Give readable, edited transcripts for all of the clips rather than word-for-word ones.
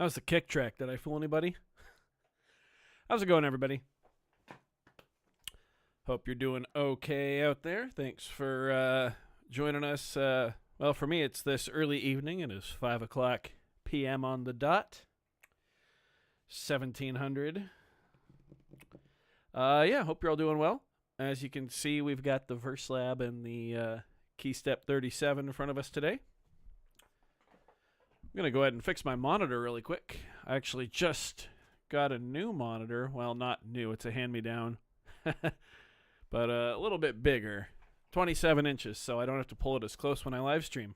That was the kick track. Did I fool anybody? How's it going, everybody? Hope you're doing okay out there. Thanks for joining us. Well, for me, it's this early evening. It is 5 o'clock p.m. on the dot. 1700. Yeah, hope you're all doing well. As you can see, we've got the Verselab and the Keystep 37 in front of us today. I'm going to go ahead and fix my monitor really quick. I actually just got a new monitor. Well, not new. It's a hand-me-down. But a little bit bigger. 27 inches, so I don't have to pull it as close when I live stream.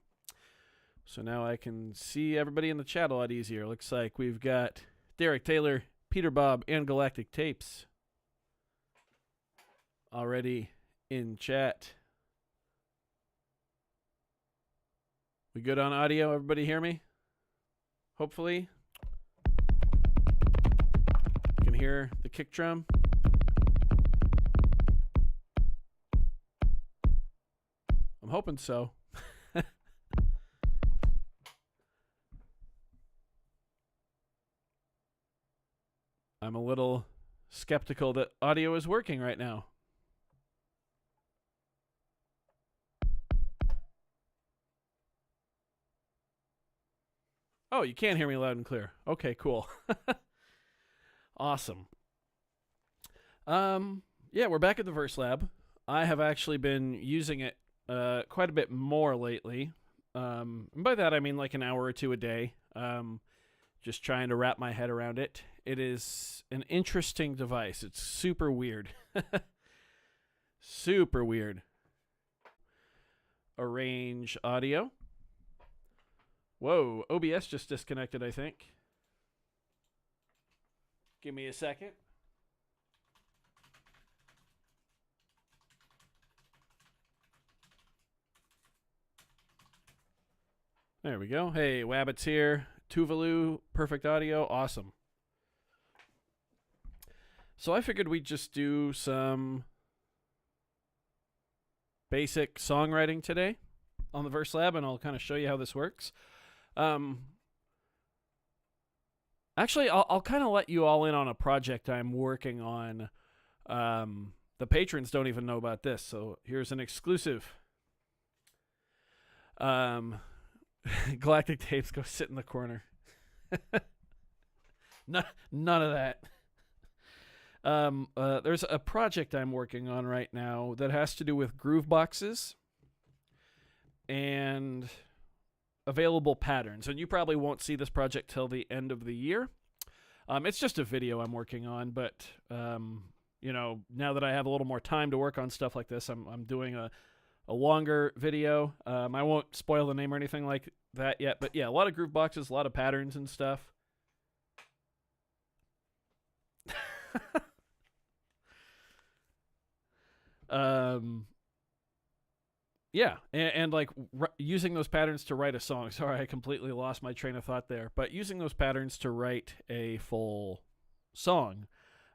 So now I can see everybody in the chat a lot easier. Looks like we've got Derek Taylor, Peter Bob, and Galactic Tapes already in chat. We good on audio? Everybody hear me? Hopefully. You can hear the kick drum. I'm hoping so. I'm a little skeptical that audio is working right now. Oh, you can hear me loud and clear. Okay, cool. Awesome. Yeah, we're back at the Verselab. I have actually been using it quite a bit more lately. And by that I mean like an hour or two a day. Just trying to wrap my head around it. It is an interesting device. It's super weird. Super weird. Arrange audio. Whoa, OBS just disconnected, I think. Give me a second. There we go. Hey, Wabbit's here. Tuvalu, perfect audio. Awesome. So I figured we'd just do some basic songwriting today on the Verselab, and I'll kind of show you how this works. Actually, I'll kind of let you all in on a project I'm working on. The patrons don't even know about this, so here's an exclusive. Galactic Tapes, go sit in the corner. None of that. There's a project I'm working on right now that has to do with groove boxes and available patterns. And you probably won't see this project till the end of the year. It's just a video I'm working on, but you know, now that I have a little more time to work on stuff like this, I'm doing a longer video. I won't spoil the name or anything like that yet, but yeah, a lot of groove boxes, a lot of patterns and stuff. Yeah, and like using those patterns to write a song. Sorry, I completely lost my train of thought there. But using those patterns to write a full song.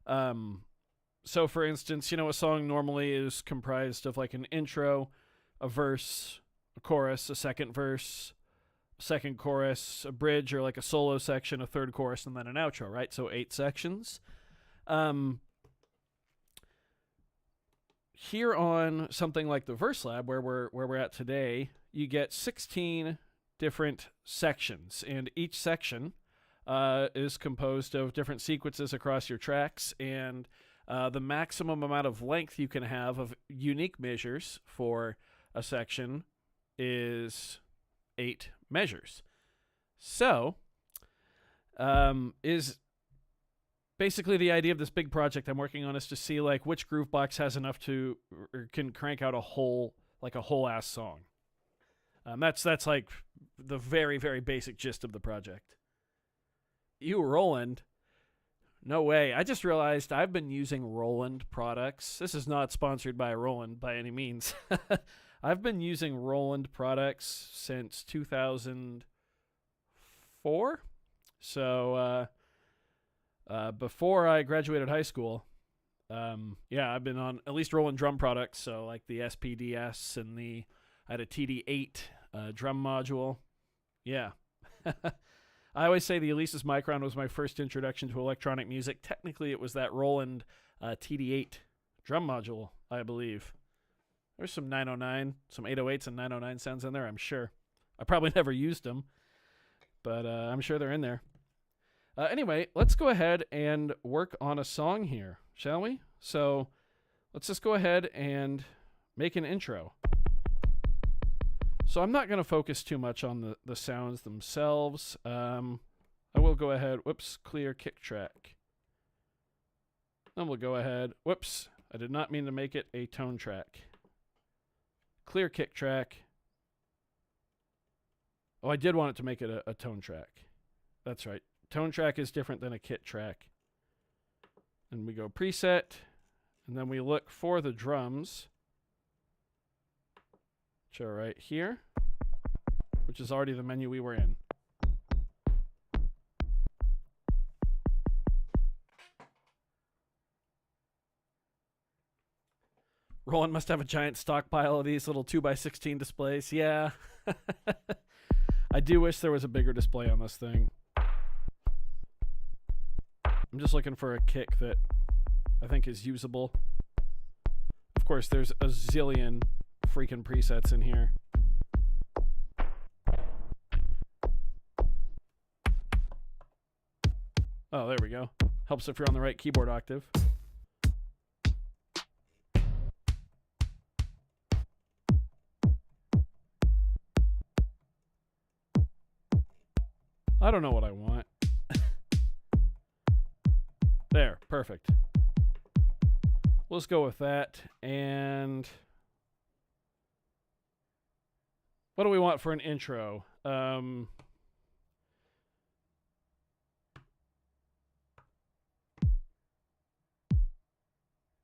So for instance, you know, a song normally is comprised of like an intro, a verse, a chorus, a second verse, a second chorus, a bridge or like a solo section, a third chorus, and then an outro, right? So 8 sections. Here on something like the Verselab, where we're at today, you get 16 different sections, and each section is composed of different sequences across your tracks, and the maximum amount of length you can have of unique measures for a section is 8 measures. So, is basically the idea of this big project I'm working on is to see like which groove box has enough to or can crank out a whole ass song. That's like the very, very basic gist of the project. You, Roland? No way. I just realized I've been using Roland products. This is not sponsored by Roland by any means. I've been using Roland products since 2004. So, before I graduated high school, yeah, I've been on at least Roland drum products. So like the SPDS and I had a TD8 drum module. Yeah. I always say the Alesis Micron was my first introduction to electronic music. Technically, it was that Roland TD8 drum module, I believe. There's some 909, some 808s and 909 sounds in there, I'm sure. I probably never used them, but I'm sure they're in there. Anyway, let's go ahead and work on a song here, shall we? So let's just go ahead and make an intro. So I'm not going to focus too much on the sounds themselves. I will go ahead, clear kick track. Then we'll go ahead, I did not mean to make it a tone track. Clear kick track. Oh, I did want it to make it a tone track. That's right. Tone track is different than a kit track. And we go preset, and then we look for the drums, which are right here, which is already the menu we were in. Roland must have a giant stockpile of these little 2x16 displays. Yeah. I do wish there was a bigger display on this thing. I'm just looking for a kick that I think is usable. Of course, there's a zillion freaking presets in here. Oh, there we go. Helps if you're on the right keyboard octave. I don't know what I want. There, perfect. Let's go with that. And what do we want for an intro?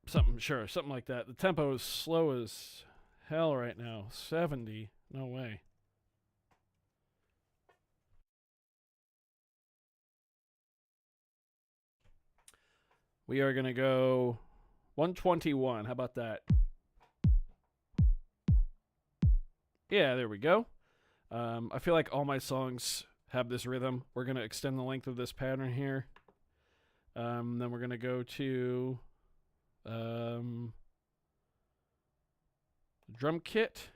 Something like that. The tempo is slow as hell right now. 70. No way. We are going to go 121. How about that? Yeah, there we go. I feel like all my songs have this rhythm. We're going to extend the length of this pattern here. Then we're going to go to drum kit.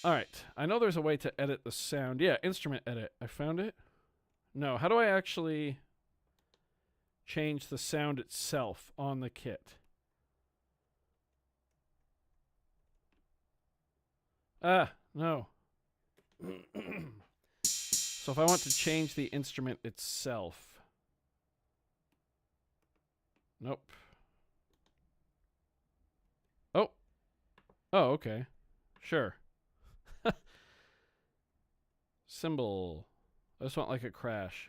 All right. I know there's a way to edit the sound. Yeah, instrument edit. I found it. No, how do I actually change the sound itself on the kit? No. So if I want to change the instrument itself. Nope. Oh. Oh, okay. Sure. Cymbal. I just want like a crash.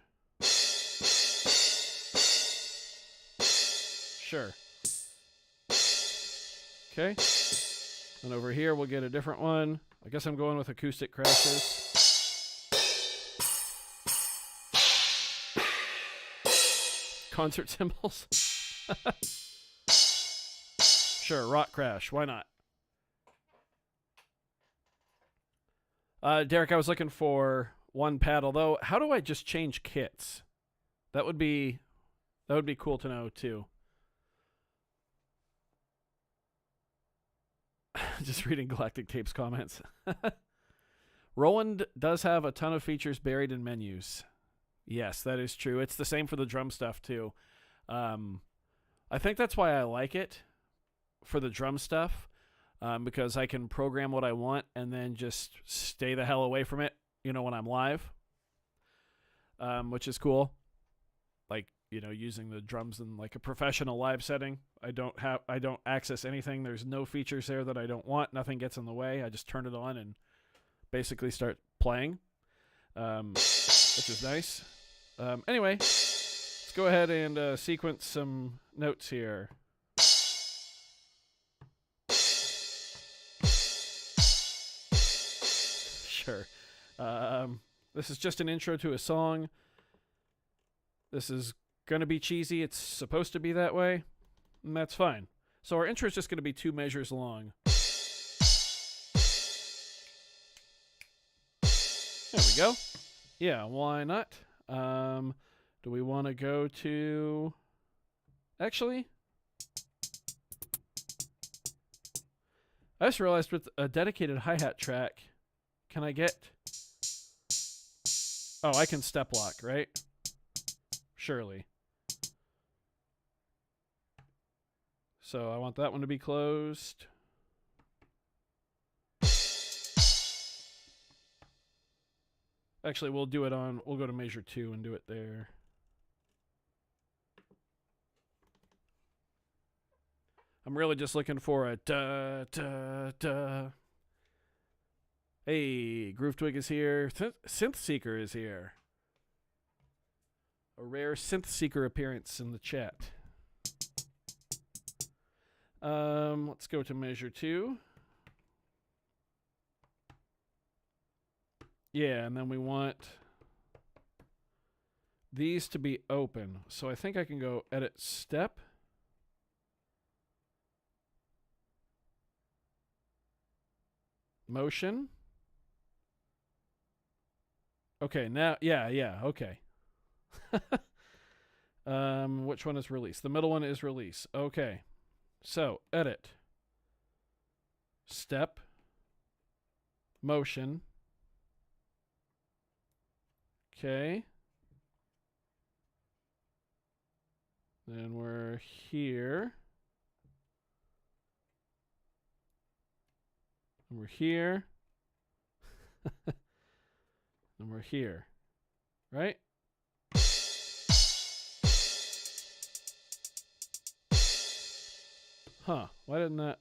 Sure. Okay. And over here we'll get a different one. I guess I'm going with acoustic crashes. Concert cymbals. Sure, rock crash. Why not? Derek, I was looking for one pad, although how do I just change kits? That would be cool to know too. Just reading Galactic Tape's comments. Roland does have a ton of features buried in menus. Yes, that is true. It's the same for the drum stuff too. I think that's why I like it for the drum stuff, because I can program what I want and then just stay the hell away from it, when I'm live, which is cool. Like, using the drums in like a professional live setting. I don't access anything. There's no features there that I don't want. Nothing gets in the way. I just turn it on and basically start playing, which is nice. Anyway, let's go ahead and sequence some notes here. Sure. This is just an intro to a song. This is going to be cheesy. It's supposed to be that way, and that's fine. So our intro is just going to be 2 measures long. There we go. Yeah, why not? Do we want to go to... Actually, I just realized with a dedicated hi-hat track, can I get... Oh, I can step lock, right? Surely. So I want that one to be closed. Actually, we'll do it on... We'll go to measure 2 and do it there. I'm really just looking for a da, da, da. Hey, Groove Twig is here. Synth Seeker is here. A rare Synth Seeker appearance in the chat. Let's go to measure 2. Yeah, and then we want these to be open. So I think I can go edit step. Motion. Okay, now, yeah, okay. Which one is release? The middle one is release. Okay. So, edit. Step. Motion. Okay. Then we're here. And we're here. And we're here. Right? Huh. Why didn't that...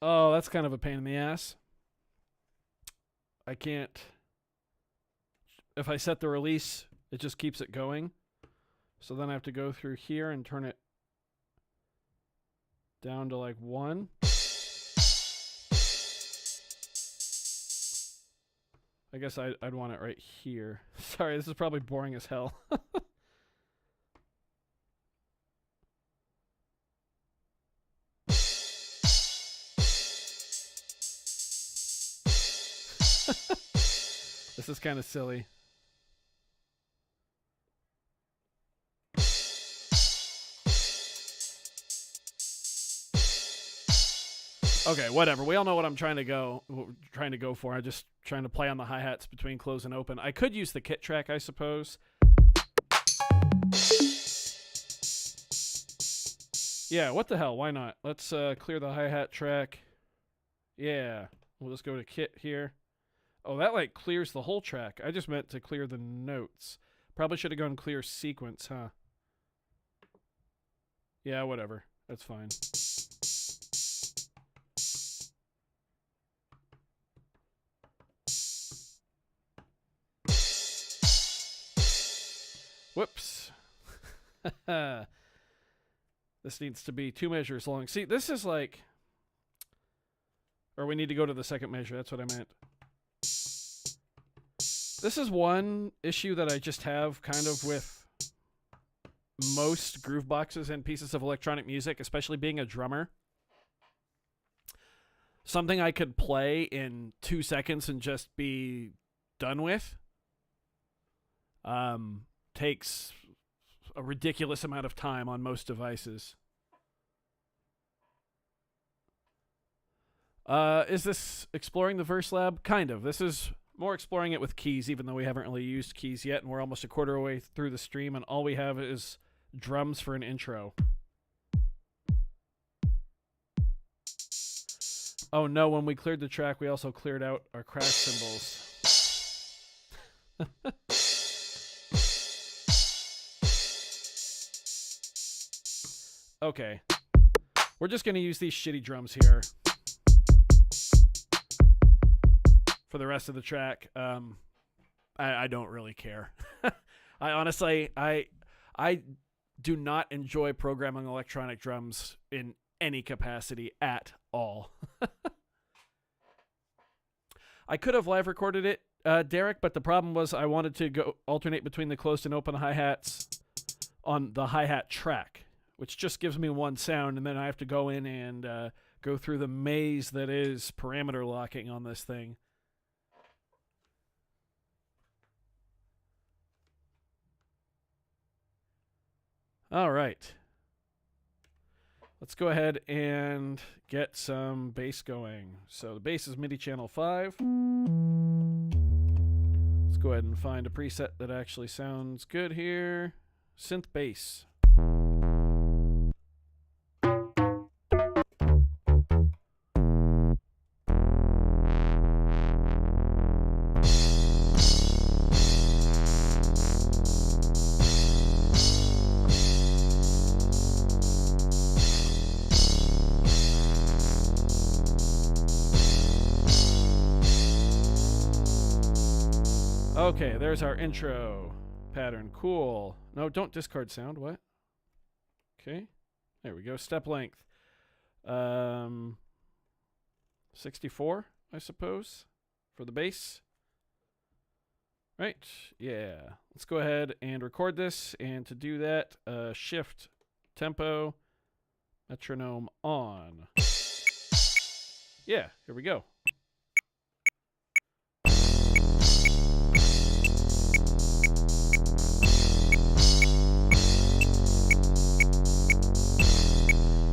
Oh, that's kind of a pain in the ass. I can't... If I set the release, it just keeps it going. So then I have to go through here and turn it down to like 1. I guess I'd want it right here. Sorry, this is probably boring as hell. This is kind of silly. Okay, whatever. We all know what I'm trying to go for. I'm just trying to play on the hi-hats between close and open. I could use the kit track, I suppose. Yeah, what the hell? Why not? Let's clear the hi-hat track. Yeah, we'll just go to kit here. Oh, that like clears the whole track. I just meant to clear the notes. Probably should have gone clear sequence, huh? Yeah, whatever. That's fine. Whoops. This needs to be 2 measures long. See, this is like... Or we need to go to the second measure. That's what I meant. This is one issue that I just have kind of with most groove boxes and pieces of electronic music, especially being a drummer. Something I could play in 2 seconds and just be done with takes a ridiculous amount of time on most devices. Is this exploring the Verselab? Kind of. This is more exploring it with keys, even though we haven't really used keys yet, and we're almost a quarter way through the stream, and all we have is drums for an intro. Oh no, when we cleared the track, we also cleared out our crash cymbals. Okay. We're just going to use these shitty drums here for the rest of the track. I don't really care. I honestly, I do not enjoy programming electronic drums in any capacity at all. I could have live recorded it Derek, but the problem was I wanted to go alternate between the closed and open hi-hats on the hi-hat track, which just gives me one sound, and then I have to go in and go through the maze that is parameter locking on this thing. All right. Let's go ahead and get some bass going. So the bass is MIDI channel 5. Let's go ahead and find a preset that actually sounds good here. Synth bass. Okay, there's our intro pattern. Cool. No, don't discard sound. What? Okay. There we go. Step length. 64, I suppose, for the bass. Right. Yeah. Let's go ahead and record this. And to do that, shift tempo, metronome on. Yeah, here we go.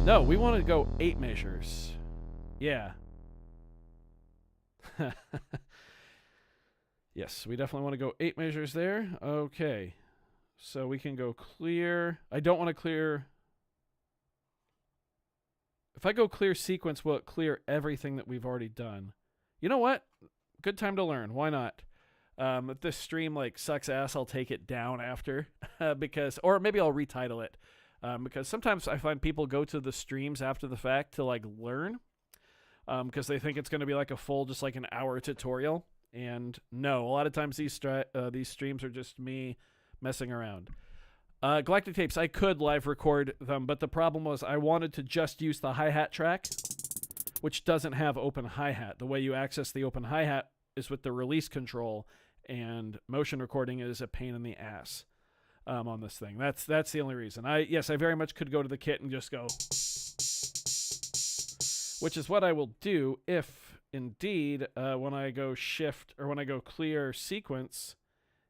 No, we want to go 8 measures. Yeah. Yes, we definitely want to go 8 measures there. Okay. So we can go clear. I don't want to clear. If I go clear sequence, will it clear everything that we've already done? You know what? Good time to learn. Why not? If this stream like sucks ass, I'll take it down after because, or maybe I'll retitle it. Because sometimes I find people go to the streams after the fact to like learn because they think it's going to be like a full, just like an hour tutorial. And no, a lot of times these streams are just me messing around. Galactic Tapes, I could live record them, but the problem was I wanted to just use the hi-hat track, which doesn't have open hi-hat. The way you access the open hi-hat is with the release control, and motion recording is a pain in the ass. On this thing. That's the only reason. Yes, I very much could go to the kit and just go, which is what I will do if indeed when I go shift or when I go clear sequence,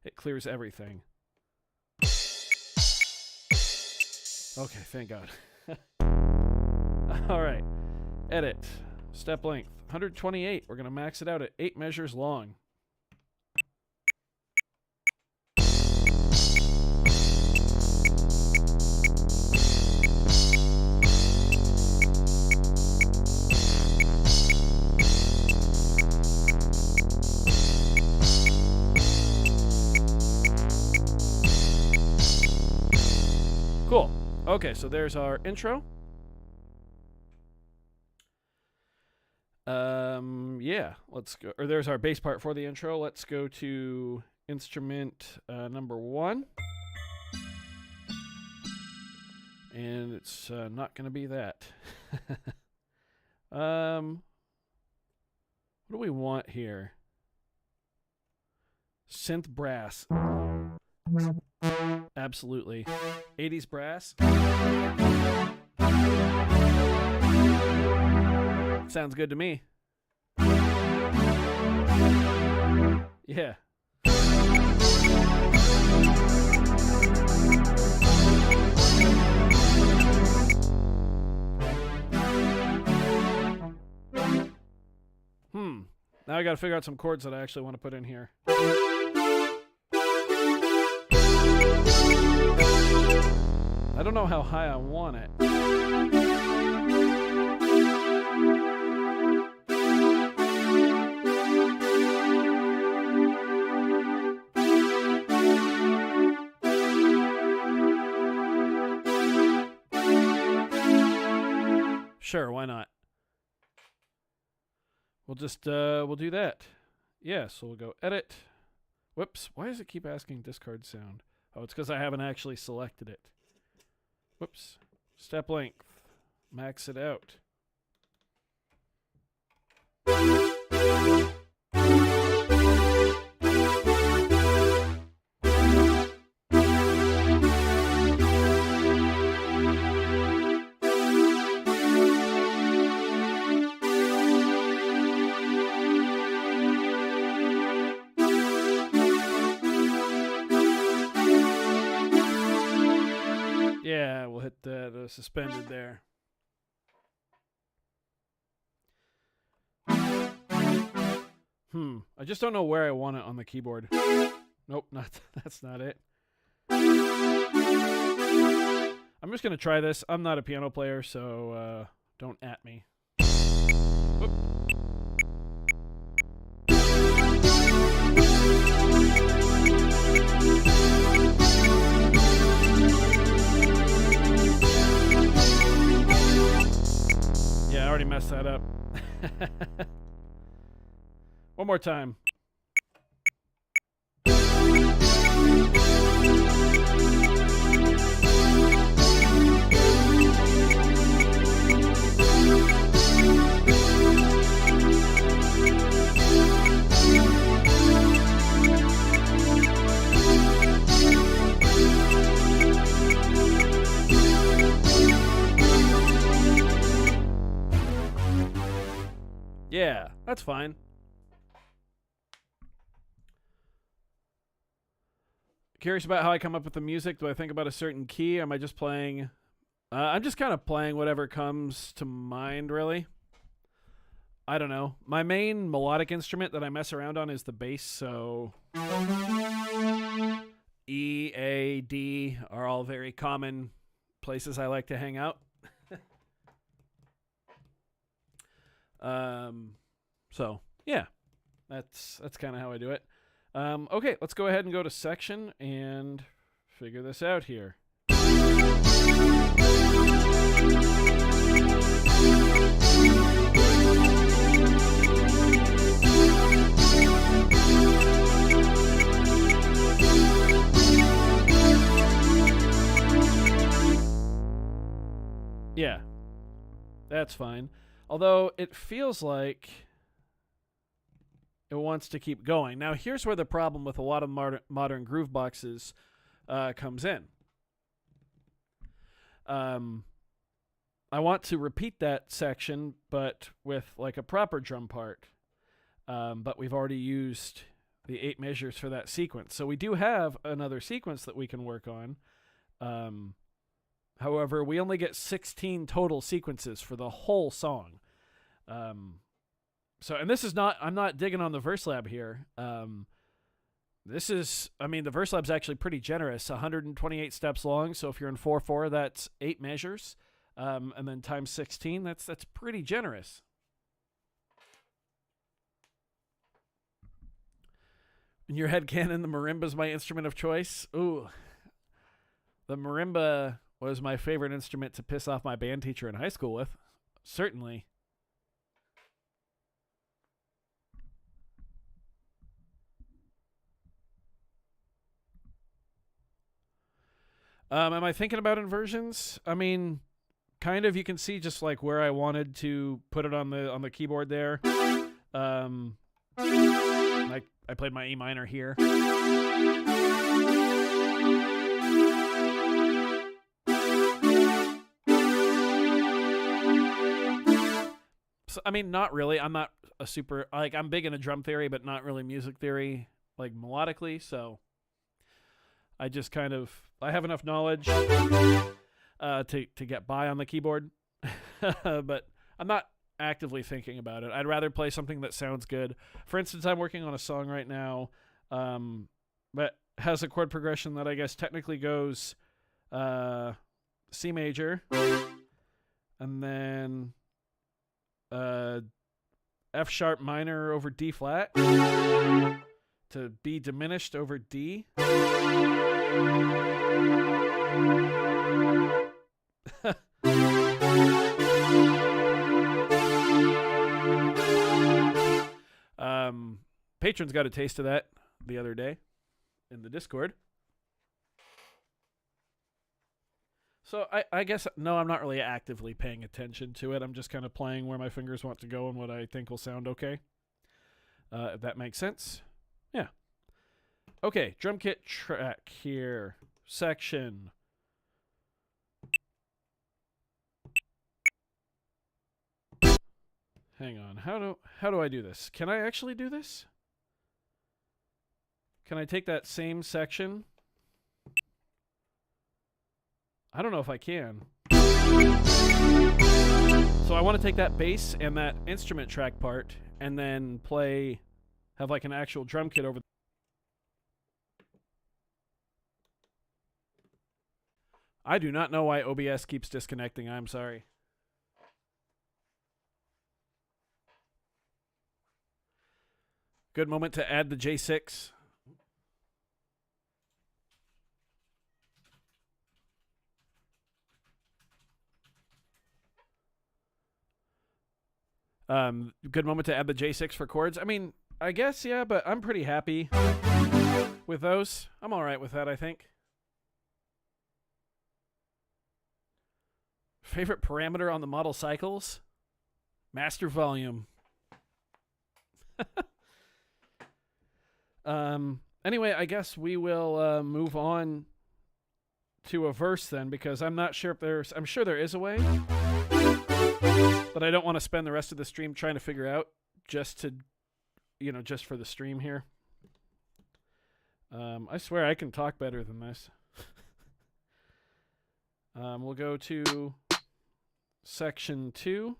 it clears everything. Okay, thank God. All right, edit, step length, 128. We're gonna max it out at 8 measures long. Cool. Okay, so there's our intro. Yeah, let's go. Or there's our bass part for the intro. Let's go to instrument number 1. And it's not going to be that. What do we want here? Synth brass. Absolutely. 80s brass. Sounds good to me. Yeah. Now I got to figure out some chords that I actually want to put in here. I don't know how high I want it. Sure, why not? We'll just, we'll do that. Yeah, so we'll go edit. Whoops, why does it keep asking discard sound? Oh, it's because I haven't actually selected it. Whoops. Step length. Max it out. that suspended there. I just don't know where I want it on the keyboard. Nope, that's not it. I'm just going to try this. I'm not a piano player, so don't at me. Whoop. Yeah, I already messed that up. One more time. Yeah, that's fine. Curious about how I come up with the music. Do I think about a certain key? Am I just playing? I'm just kind of playing whatever comes to mind, really. I don't know. My main melodic instrument that I mess around on is the bass, so E, A, D are all very common places I like to hang out. So yeah, that's kind of how I do it. Okay, let's go ahead and go to section and figure this out here. Yeah, that's fine. Although it feels like it wants to keep going. Now, here's where the problem with a lot of modern groove boxes comes in. I want to repeat that section, but with like a proper drum part. But we've already used the 8 measures for that sequence. So we do have another sequence that we can work on. However, we only get 16 total sequences for the whole song. So, and this is not, I'm not digging on the Verselab here. This is, I mean, the Verselab's actually pretty generous, 128 steps long. So if you're in 4/4, that's 8 measures. And then times 16, that's pretty generous. In your headcanon, the marimba's my instrument of choice. Ooh. The marimba was my favorite instrument to piss off my band teacher in high school with. Certainly. Am I thinking about inversions? I mean, kind of. You can see just like where I wanted to put it on the keyboard there. I played my E minor here. So, I mean, not really. I'm not a super, like, I'm big into drum theory, but not really music theory, like melodically. So I just kind of, I have enough knowledge to get by on the keyboard, but I'm not actively thinking about it. I'd rather play something that sounds good. For instance, I'm working on a song right now that has a chord progression that I guess technically goes C major and then F sharp minor over D flat to B diminished over D. Patrons got a taste of that the other day in the Discord. So I guess, no, I'm not really actively paying attention to it. I'm just kind of playing where my fingers want to go and what I think will sound okay. If that makes sense. Yeah. Okay, drum kit track here. Section. Hang on. How do I do this? Can I actually do this? Can I take that same section? I don't know if I can. So I want to take that bass and that instrument track part and then have like an actual drum kit over. I do not know why OBS keeps disconnecting. I'm sorry. Good moment to add the J6. Good moment to add the J6 for chords. I mean, I guess, yeah, but I'm pretty happy with those. I'm all right with that, I think. Favorite parameter on the model cycles? Master volume. Anyway, I guess we will move on to a verse then, because I'm not sure if I'm sure there is a way, but I don't want to spend the rest of the stream trying to figure out just for the stream here. I swear I can talk better than this. We'll go to section 2.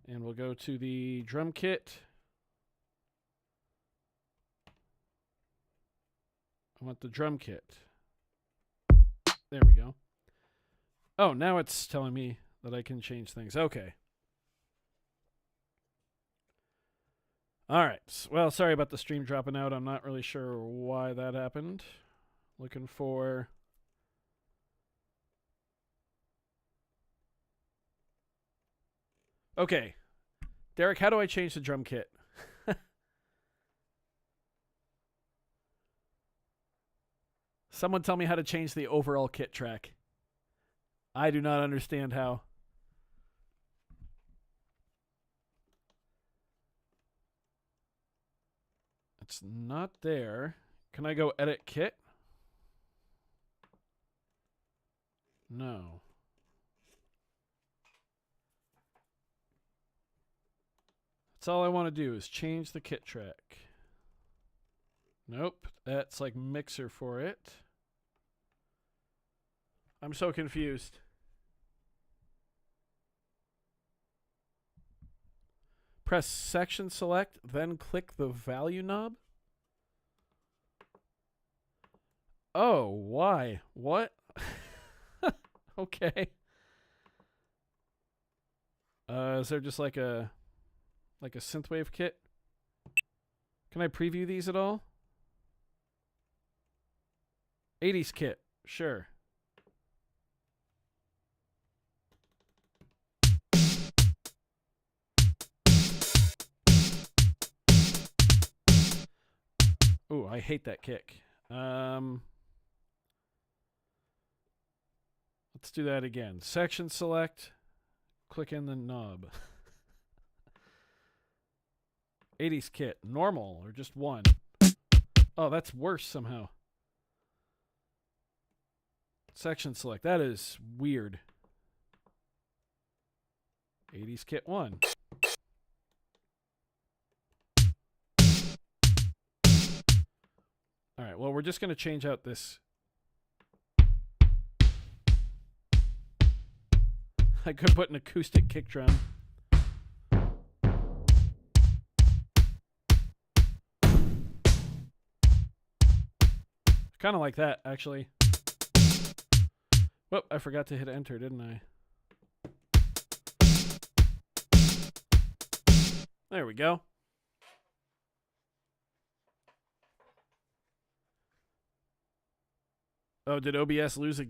And we'll go to the drum kit. I want the drum kit. There we go. Oh, now it's telling me that I can change things. Okay. All right. Well, sorry about the stream dropping out. I'm not really sure why that happened. Looking for... Okay. Derek, how do I change the drum kit? Someone tell me how to change the overall kit track. I do not understand how. It's not there. Can I go edit kit? No. That's all I want to do is change the kit track. Nope, that's like mixer for it. I'm so confused. Press section select, then click the value knob. Oh, why? What? Okay. Is there just like a synthwave kit? Can I preview these at all? 80s kit, sure. Ooh, I hate that kick. Let's do that again. Section select, click in the knob. 80s kit, normal or just 1? Oh, that's worse somehow. Section select, that is weird. 80s kit 1. All right, well, we're just going to change out this. I could put an acoustic kick drum. Kind of like that, actually. Whoop, I forgot to hit enter, didn't I? There we go. Oh, did OBS lose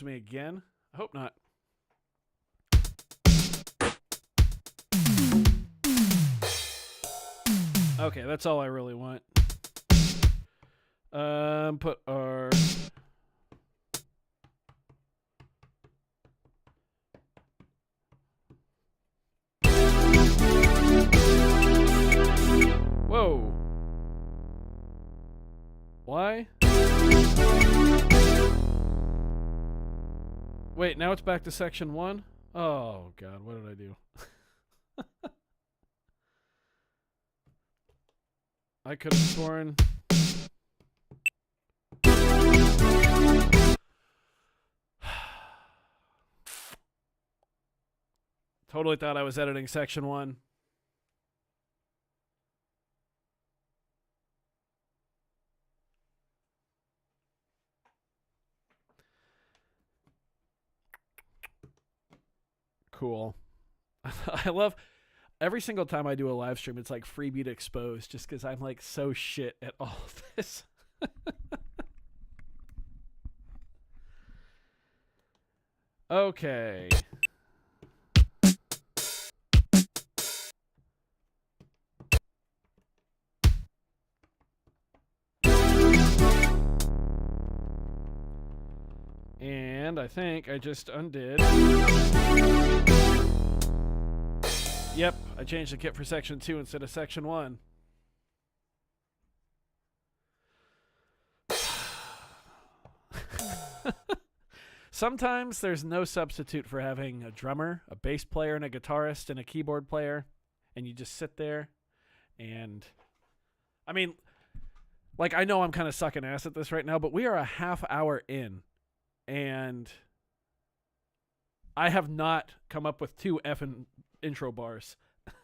me again? I hope not. Okay, that's all I really want. Put our... Whoa. Why? Wait, now it's back to section 1? Oh, God, what did I do? I could have sworn... Totally thought I was editing section 1. Cool. I love every single time I do a live stream, it's like freebie to expose just because I'm like so shit at all of this. Okay. And I think I just undid. Yep, I changed the kit for section 2 instead of section 1. Sometimes there's no substitute for having a drummer, a bass player, and a guitarist, and a keyboard player, and you just sit there. And I mean, like, I know I'm kind of sucking ass at this right now, but we are a half hour in, and I have not come up with 2 effing intro bars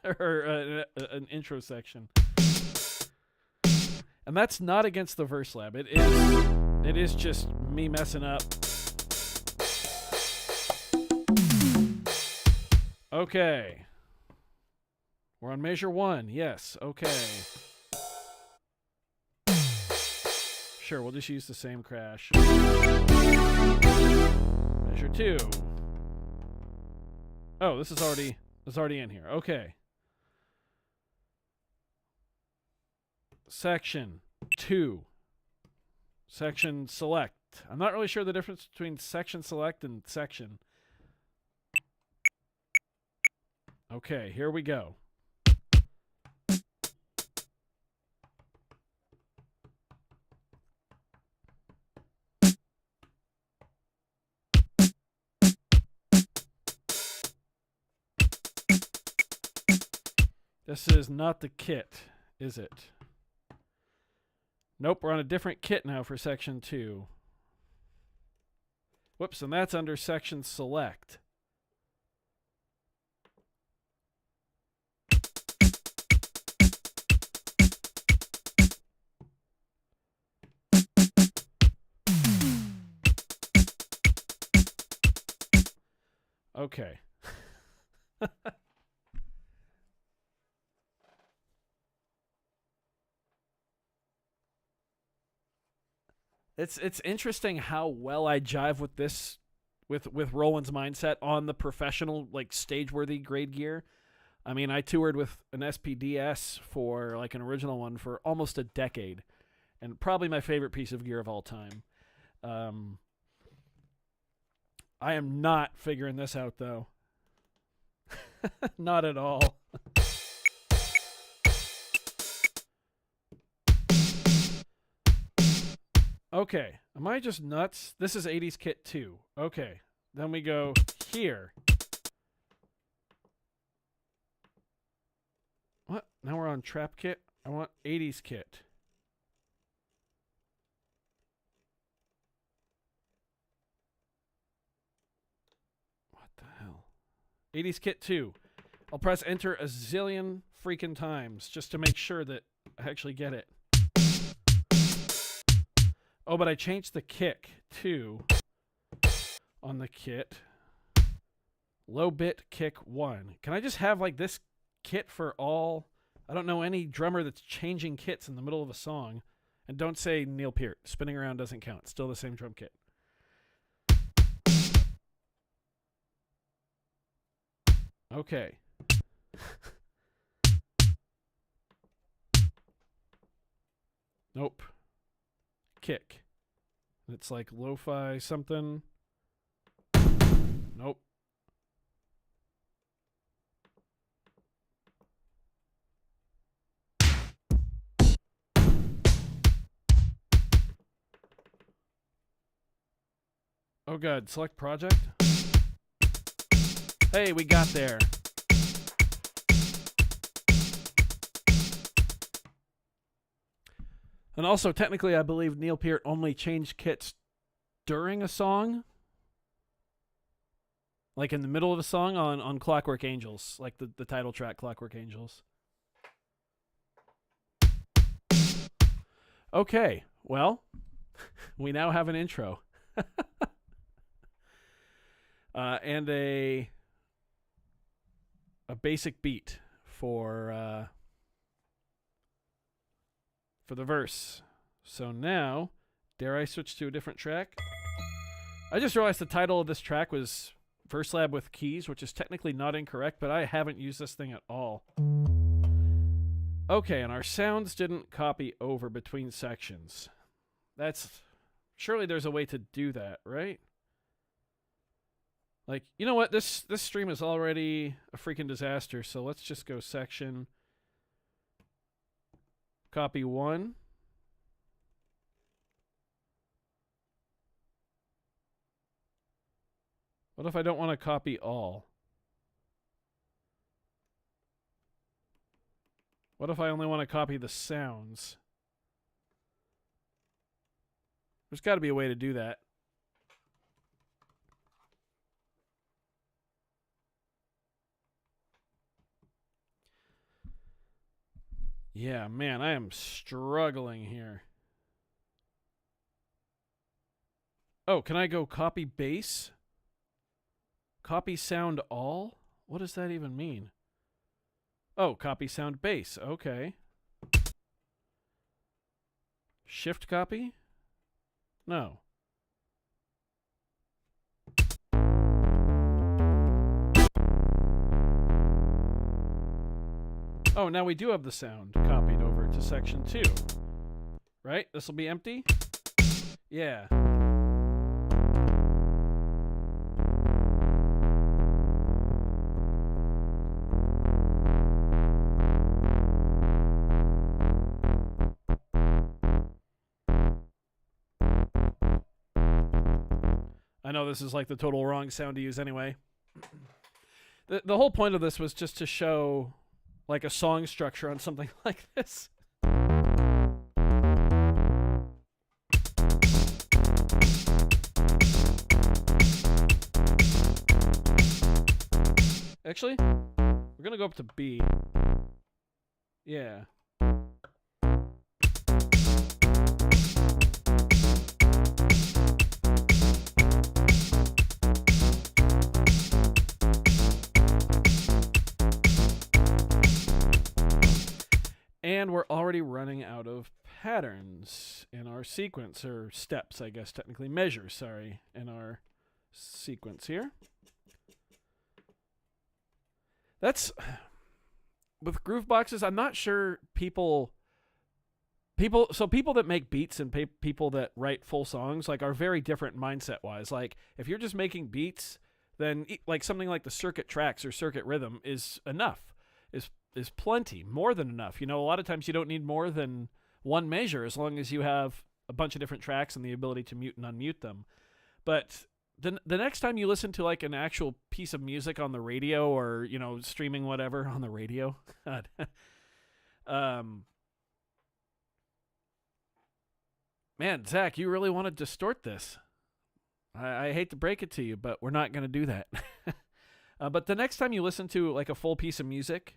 or an intro section. And that's not against the Verselab. It is just me messing up. Okay. We're on measure 1. Yes. Okay. Sure, we'll just use the same crash. Measure 2. Oh, this is already in here. Okay. Section 2. Section select. I'm not really sure the difference between section select and section. Okay, here we go. This is not the kit, is it? Nope, we're on a different kit now for section 2. Whoops, and that's under section select. Okay. It's interesting how well I jive with this with Roland's mindset on the professional, like, stage-worthy grade gear. I mean, I toured with an SPDS for, like, an original one for almost a decade, and probably my favorite piece of gear of all time. I am not figuring this out, though. Not at all. Okay, am I just nuts? This is 80s kit 2. Okay, then we go here. What? Now we're on trap kit? I want 80s kit. What the hell? 80s kit 2. I'll press enter a zillion freaking times just to make sure that I actually get it. Oh, but I changed the kick, too, on the kit. Low bit kick 1. Can I just have, like, this kit for all? I don't know any drummer that's changing kits in the middle of a song. And don't say Neil Peart. Spinning around doesn't count. It's still the same drum kit. Okay. Nope. Kick. It's like lo-fi something. Nope. Oh god, select project. Hey, we got there. And also, technically, I believe Neil Peart only changed kits during a song. Like in the middle of a song on Clockwork Angels. Like the title track, Clockwork Angels. Okay, well, we now have an intro. And a basic beat for the verse. So now, dare I switch to a different track? I just realized the title of this track was Verselab with Keys, which is technically not incorrect, but I haven't used this thing at all. Okay, and our sounds didn't copy over between sections. Surely there's a way to do that, right? Like, you know what? This stream is already a freaking disaster, so let's just go section. Copy 1. What if I don't want to copy all? What if I only want to copy the sounds? There's got to be a way to do that. Yeah, man, I am struggling here. Oh, can I go copy bass? Copy sound all? What does that even mean? Oh, copy sound bass. Okay. Shift copy? No. Oh, now we do have the sound copied over to section 2. Right? This will be empty? Yeah. I know this is like the total wrong sound to use anyway. The whole point of this was just to show like a song structure on something like this. Actually, we're gonna go up to B. Yeah. And we're already running out of patterns in our sequence, or steps, I guess, technically measures, sorry, in our sequence here. That's, with groove boxes, I'm not sure people that make beats and people that write full songs, like, are very different mindset-wise. Like, if you're just making beats, then, like, something like the circuit tracks or circuit rhythm is enough, is plenty, more than enough. You know, a lot of times you don't need more than one measure as long as you have a bunch of different tracks and the ability to mute and unmute them. But the next time you listen to like an actual piece of music on the radio, or, you know, streaming whatever on the radio, God. Man, Zach, you really want to distort this. I hate to break it to you, but we're not going to do that. But the next time you listen to like a full piece of music,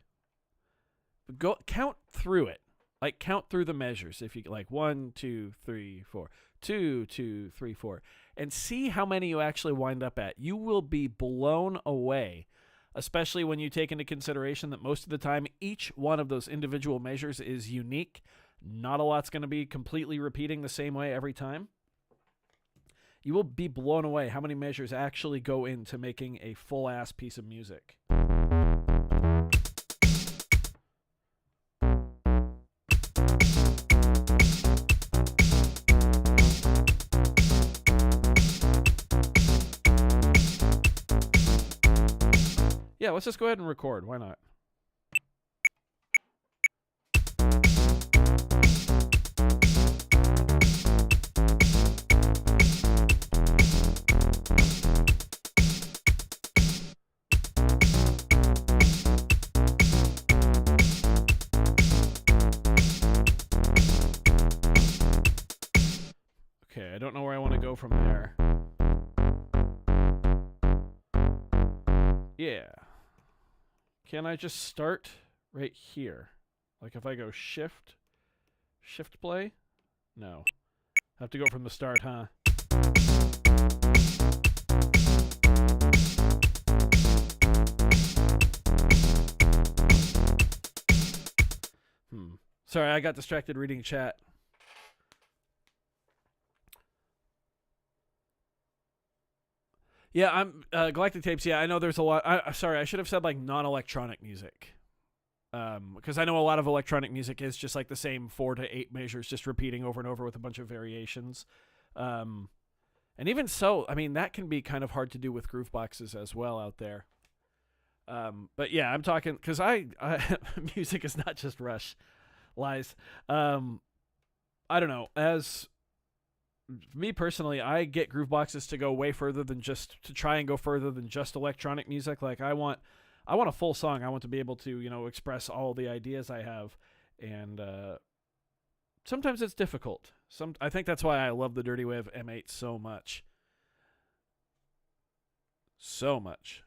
go count through it. Like, count through the measures. If you like 1, 2, 3, 4, 2, 2, 3, 4, and see how many you actually wind up at. You will be blown away, especially when you take into consideration that most of the time each one of those individual measures is unique. Not a lot's going to be completely repeating the same way every time. You will be blown away how many measures actually go into making a full-ass piece of music. Yeah, let's just go ahead and record. Why not? Yeah. Can I just start right here? Like if I go shift play? No. I have to go from the start, huh? Sorry, I got distracted reading chat. Yeah, I'm Galactic Tapes. Yeah, I know there's a lot. Sorry, I should have said like non-electronic music. Because I know a lot of electronic music is just like the same 4 to 8 measures, just repeating over and over with a bunch of variations. And even so, I mean, that can be kind of hard to do with groove boxes as well out there. But yeah, I'm talking because I music is not just Rush. Lies. I don't know. As me personally, I get groove boxes to go way further than just to try and go further than just electronic music. Like I want a full song. I want to be able to, express all the ideas I have, and sometimes it's difficult. I think that's why I love the Dirty Wave M8 so much. So much.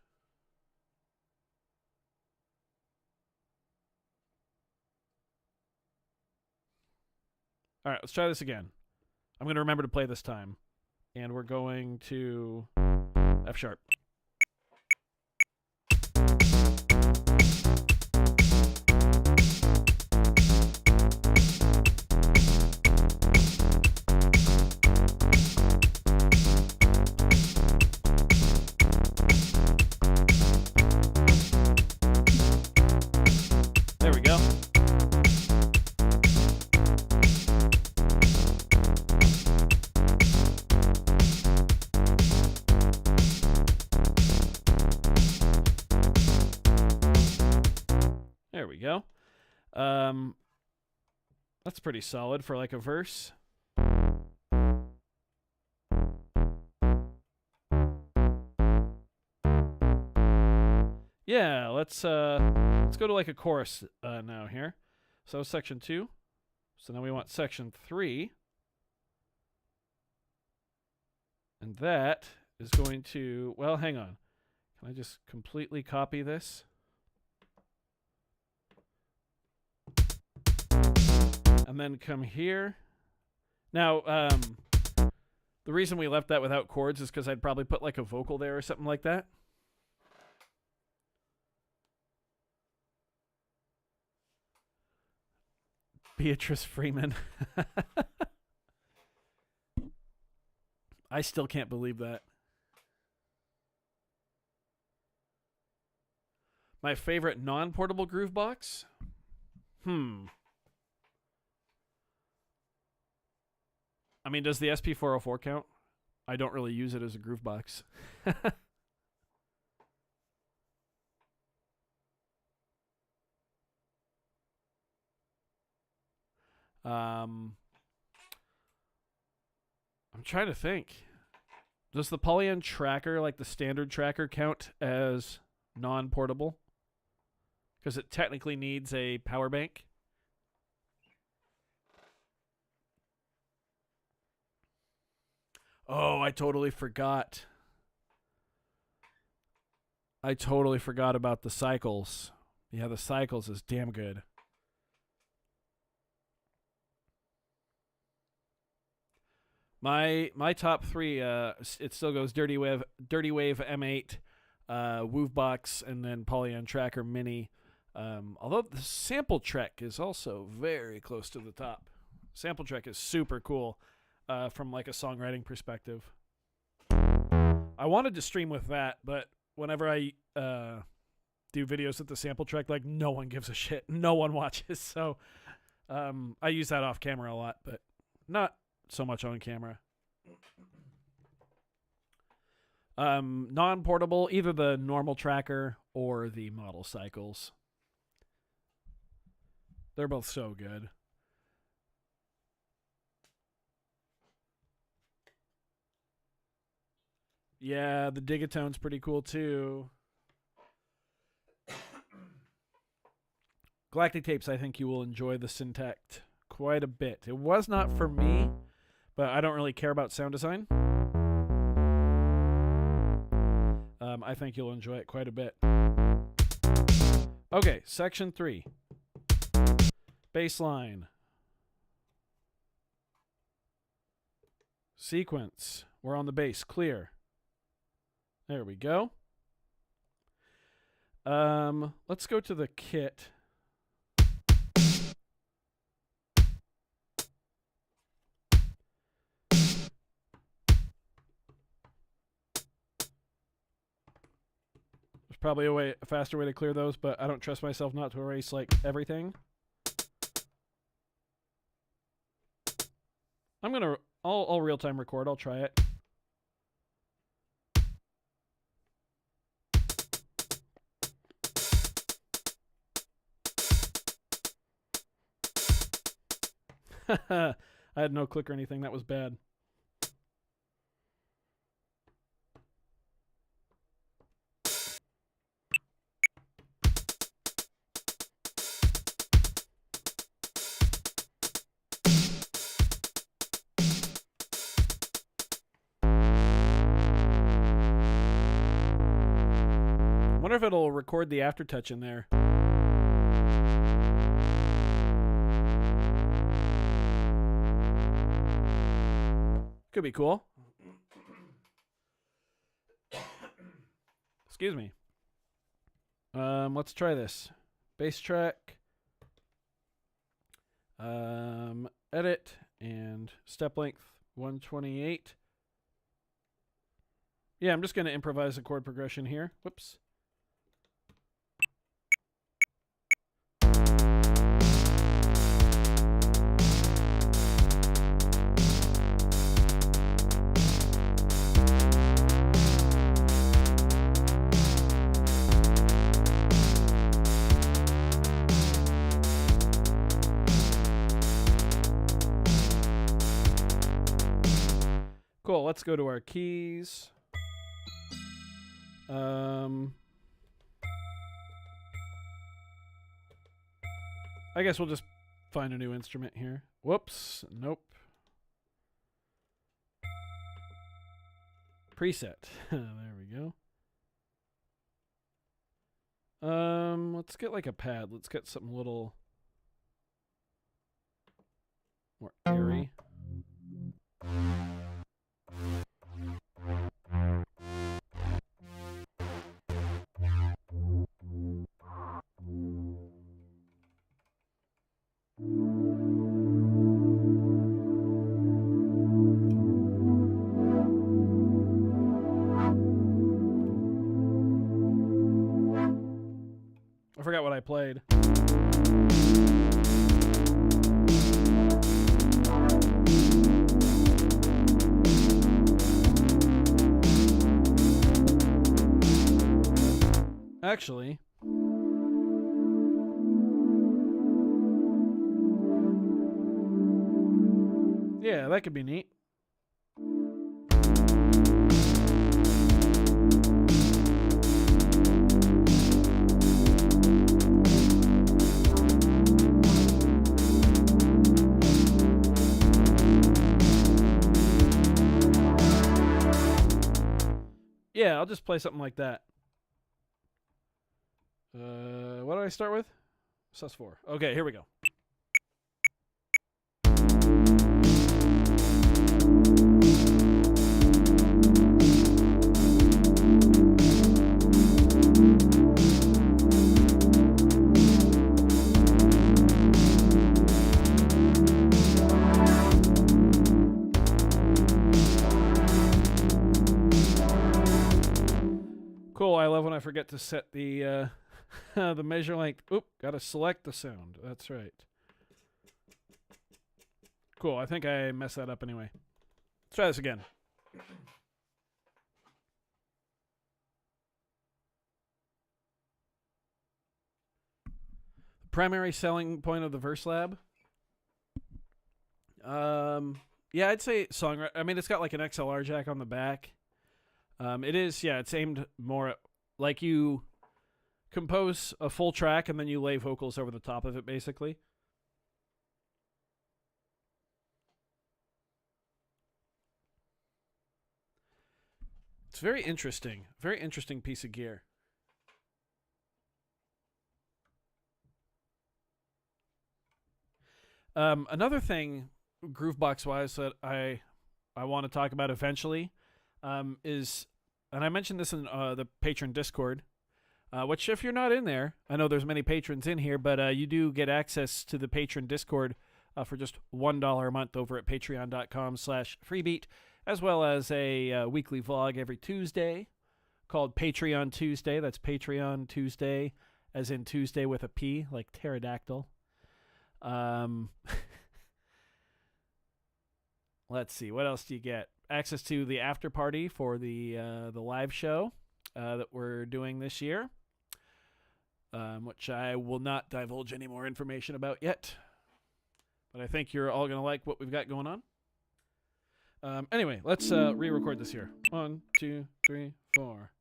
All right, let's try this again. I'm going to remember to play this time. And we're going to F sharp. There we go. There we go. That's pretty solid for like a verse. Yeah, let's go to like a chorus now here. So section 2. So now we want section 3. And that is going to, well, hang on. Can I just completely copy this? And then come here. Now, the reason we left that without chords is because I'd probably put like a vocal there or something like that. Beatrice Freeman. I still can't believe that. My favorite non-portable groove box? I mean, does the SP404 count? I don't really use it as a groove box. I'm trying to think. Does the Polyan tracker, like the standard tracker, count as non-portable? Because it technically needs a power bank. Oh, I totally forgot. I totally forgot about the cycles. Yeah, the cycles is damn good. My top 3, it still goes Dirty Wave M8, Woovebox, and then Polyan Tracker Mini. Although the Sample Trek is also very close to the top. Sample Trek is super cool from like a songwriting perspective. I wanted to stream with that, but whenever I do videos with the Sample Trek, like no one gives a shit. No one watches. So I use that off camera a lot, but not so much on camera. Non-portable, either the normal tracker or the model cycles. They're both so good. Yeah, the Digitone's pretty cool too. Galactic Tapes, I think you will enjoy the Syntect quite a bit. It was not for me, but I don't really care about sound design. I think you'll enjoy it quite a bit. Okay, section 3. Bass line. Sequence. We're on the bass. Clear. There we go. Let's go to the kit. There's probably a faster way to clear those, but I don't trust myself not to erase like everything. I'll real-time record. I'll try it. I had no click or anything. That was bad. I wonder if it'll record the aftertouch in there. Could be cool. Excuse me. Let's try this. Bass track. Edit and step length 128. Yeah, I'm just going to improvise a chord progression here. Whoops. Cool, let's go to our keys. I guess we'll just find a new instrument here. Whoops, nope. Preset. There we go. Let's get like a pad. Let's get something a little more airy. I forgot what I played. Actually, yeah, that could be neat. Yeah, I'll just play something like that. What did I start with? Sus4. Okay, here we go. Cool, I love when I forget to set the the measure length. Oop, gotta select the sound. That's right. Cool, I think I messed that up anyway. Let's try this again. Primary selling point of the Verselab. Yeah, I'd say songwriting. I mean, it's got like an XLR jack on the back. It is, yeah, it's aimed more at, like, you compose a full track and then you lay vocals over the top of it, basically. It's very interesting piece of gear. Another thing, Groovebox-wise, that I want to talk about eventually is, and I mentioned this in the patron Discord, which if you're not in there, I know there's many patrons in here, but you do get access to the patron Discord for just $1 a month over at patreon.com/freebeat, as well as a weekly vlog every Tuesday called Patreon Tuesday. That's Patreon Tuesday, as in Tuesday with a P, like pterodactyl. Let's see, what else do you get? Access to the after party for the live show that we're doing this year, which I will not divulge any more information about yet. But I think you're all going to like what we've got going on. Anyway, let's re-record this here. 1, 2, 3, 4.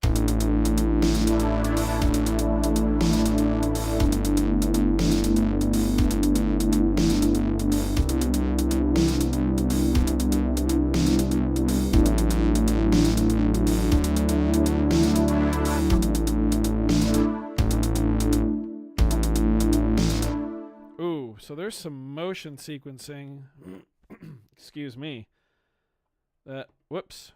So there's some motion sequencing. Excuse me. Whoops.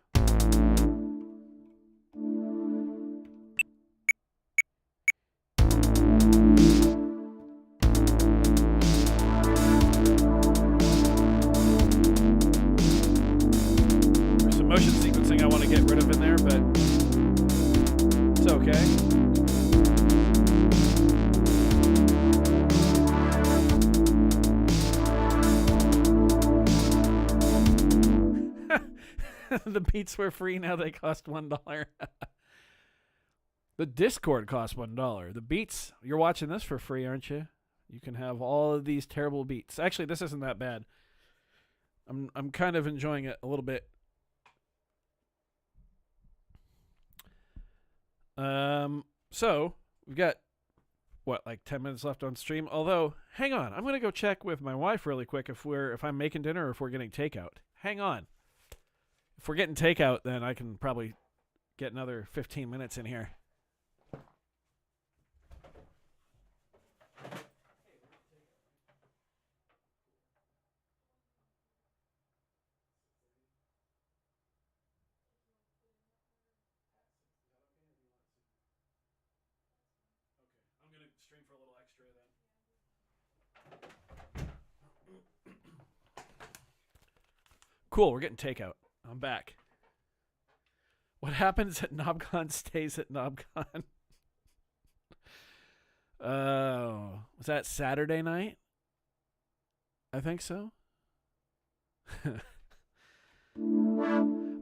There's some motion sequencing I want to get rid of in there, but it's okay. The beats were free, now they cost $1. The Discord costs $1. The beats, you're watching this for free, aren't you? You can have all of these terrible beats. Actually, this isn't that bad. I'm kind of enjoying it a little bit. So we've got what, like 10 minutes left on stream. Although, hang on, I'm gonna go check with my wife really quick if I'm making dinner or if we're getting takeout. Hang on. If we're getting takeout, then I can probably get another 15 minutes in here. Okay, I'm going to stream for a little extra then. Cool, we're getting takeout. I'm back. What happens at NobCon stays at NobCon. Was that Saturday night? I think so.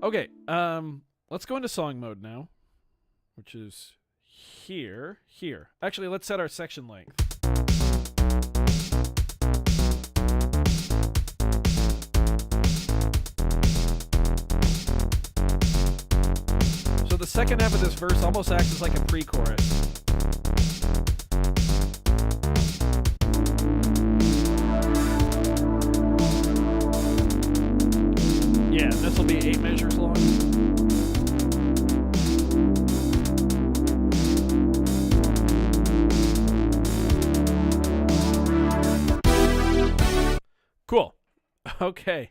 Okay, let's go into song mode now, which is here. Actually, let's set our section length. The second half of this verse almost acts as like a pre-chorus. Yeah, this will be 8 measures long. Cool. Okay.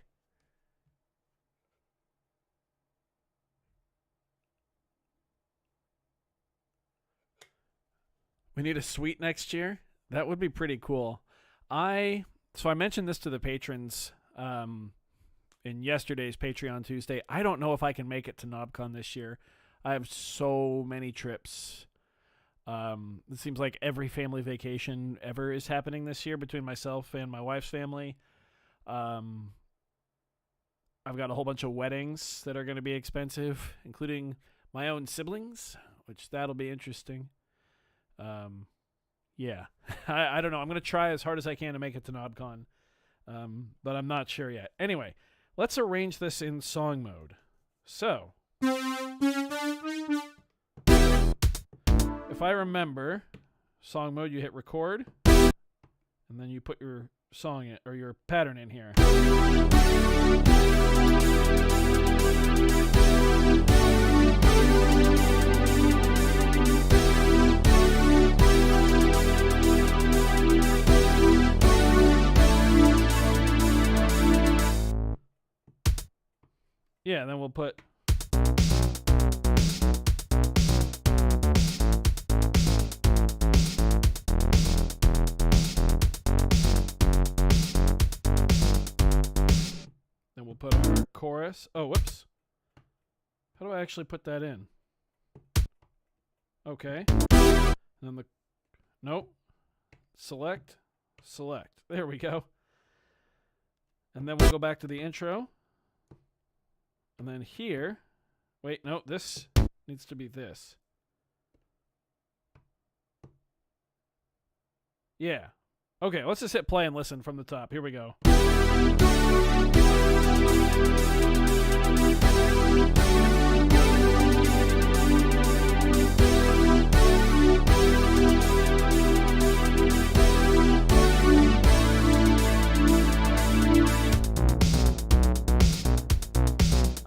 We need a suite next year. That would be pretty cool. So I mentioned this to the patrons in yesterday's Patreon Tuesday. I don't know if I can make it to NobCon this year. I have so many trips. It seems like every family vacation ever is happening this year between myself and my wife's family. I've got a whole bunch of weddings that are going to be expensive, including my own siblings, which that'll be interesting. Yeah, I don't know. I'm going to try as hard as I can to make it to NobCon, but I'm not sure yet. Anyway, let's arrange this in song mode. So, if I remember, song mode, you hit record, and then you put your song in, or your pattern in here. Yeah, then we'll put... Then we'll put our chorus. Oh, whoops. How do I actually put that in? Okay. And then the... Nope. Select. Select. There we go. And then we'll go back to the intro. And then here... Wait, no, this needs to be this. Yeah. Okay, let's just hit play and listen from the top. Here we go.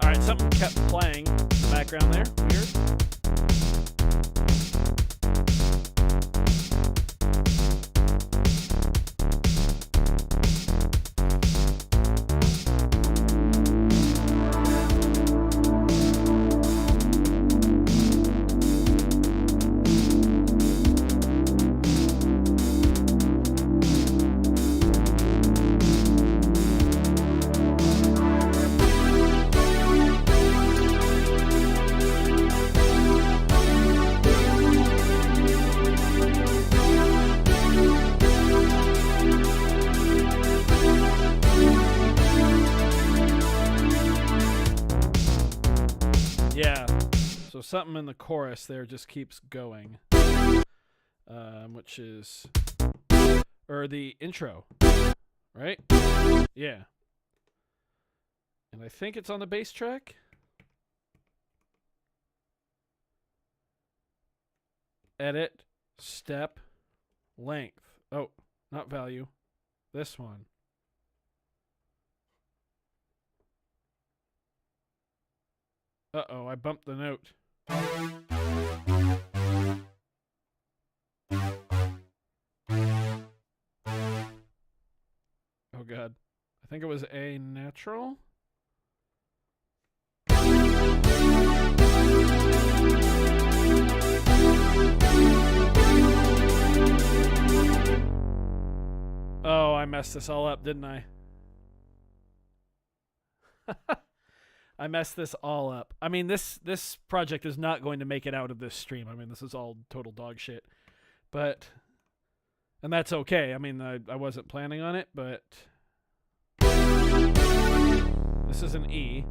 Alright, something kept playing in the background there. Weird. Yeah, so something in the chorus there just keeps going, which is, or the intro, right? Yeah. And I think it's on the bass track. Edit, step, length. Oh, not value. This one. Uh-oh, I bumped the note. Oh, God. I think it was A natural. Oh, I messed this all up, didn't I? I messed this all up. I mean, this project is not going to make it out of this stream. I mean, this is all total dog shit. But, and that's okay. I mean, I wasn't planning on it, but this is an E.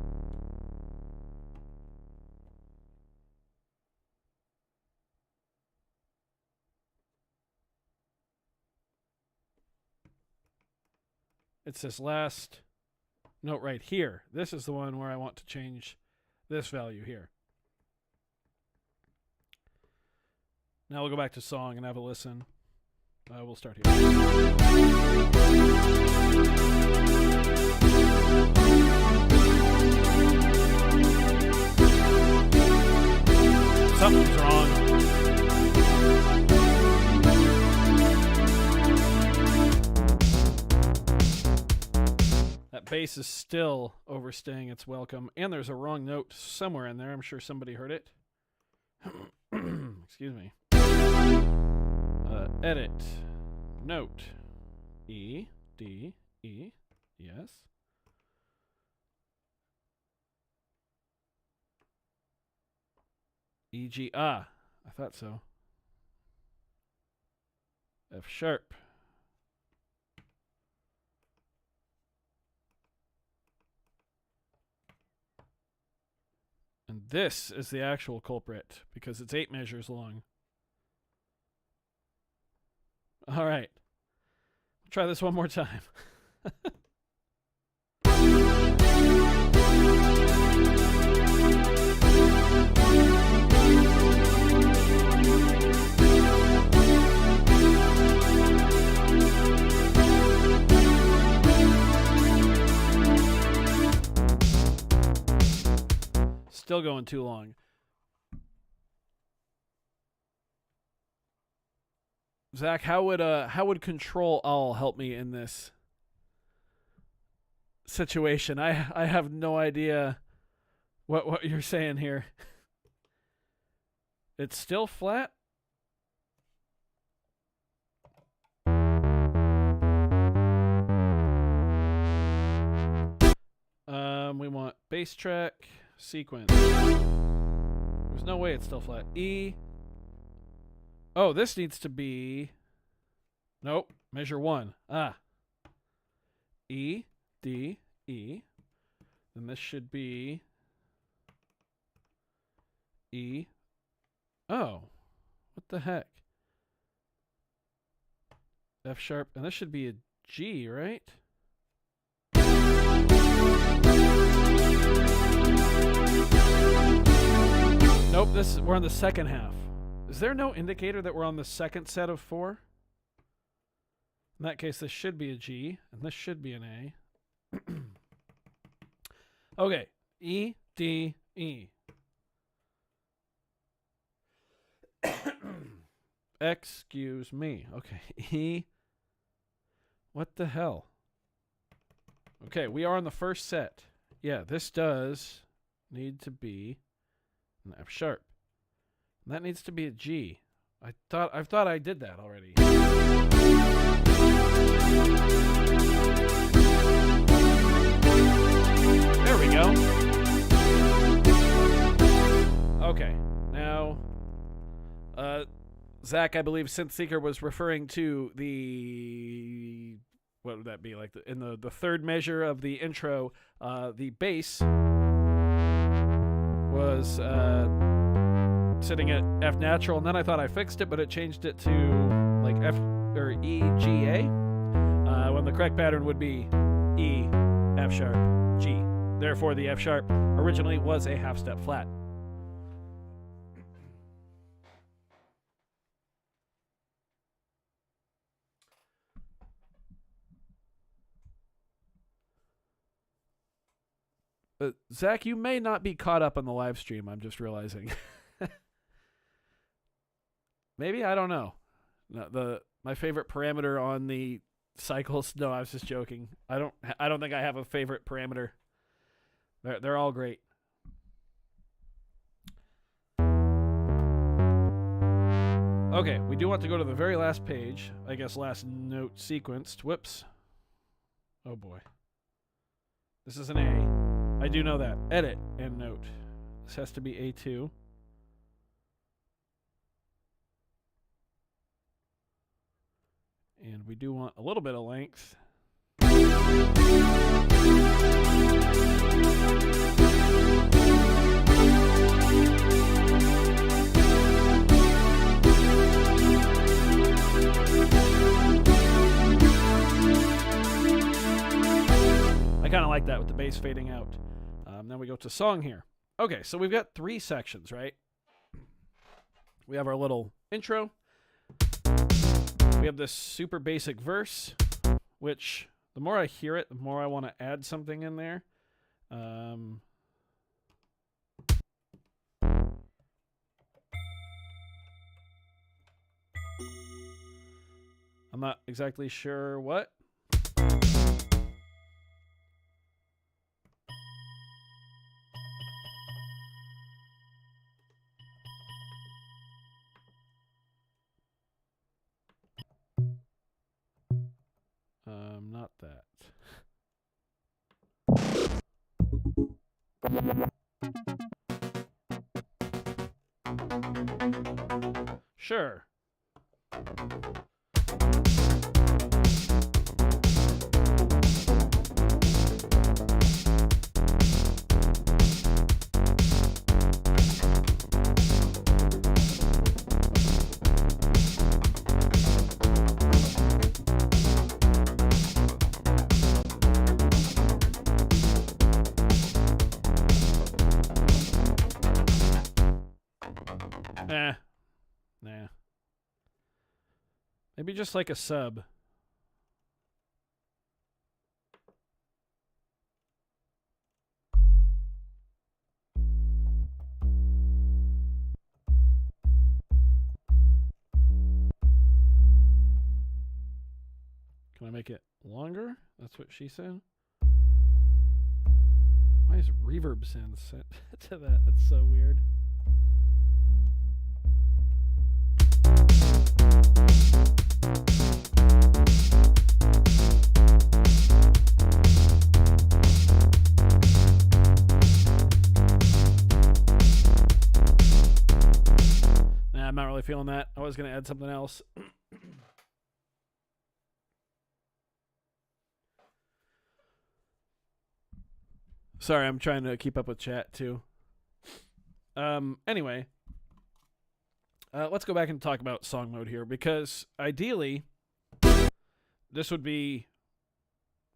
It's this last note right here. This is the one where I want to change this value here. Now we'll go back to song and have a listen. We'll start here. Something's wrong. That bass is still overstaying its welcome, and there's a wrong note somewhere in there. I'm sure somebody heard it. Excuse me. Edit. Note. E. D. E. Yes. E. G. Ah. I thought so. F sharp. And this is the actual culprit because it's 8 measures long. All right. Try this one more time. Still going too long. Zach, how would Control All help me in this situation? I have no idea what you're saying here. It's still flat? We want bass track, sequence. There's no way it's still flat. E. Oh, this needs to be... Nope, measure 1. Ah. E, D, E. Then this should be... E. Oh. What the heck? F sharp. And this should be a G, right? Nope, we're on the second half. Is there no indicator that we're on the second set of 4? In that case, this should be a G, and this should be an A. Okay, E, D, E. Excuse me. Okay, E. What the hell? Okay, we are on the first set. Yeah, this does need to be an F sharp. And that needs to be a G. I thought I did that already. There we go. Okay, now Zach, I believe Synth Seeker was referring to the, what would that be, like in the third measure of the intro, the bass was sitting at F natural, and then I thought I fixed it, but it changed it to like F or E G A, when the correct pattern would be E F sharp G. Therefore, the F sharp originally was a half step flat. Zach, you may not be caught up on the live stream. I'm just realizing. Maybe, I don't know. No, my favorite parameter on the cycles. No, I was just joking. I don't think I have a favorite parameter. They're all great. Okay, we do want to go to the very last page. I guess last note sequenced. Whoops. Oh boy. This is an A. I do know that. Edit and note. This has to be A2. And we do want a little bit of length. I kind of like that with the bass fading out. Then we go to song here. Okay, so we've got 3 sections, right? We have our little intro. We have this super basic verse, which the more I hear it, the more I want to add something in there. I'm not exactly sure what. Not that. Sure. Nah. Maybe just like a sub. Can I make it longer? That's what she said. Why nice reverb synths to that. That's so weird. Nah, I'm not really feeling that. I was going to add something else. Sorry, I'm trying to keep up with chat too. Anyway, let's go back and talk about song mode here, because ideally, this would be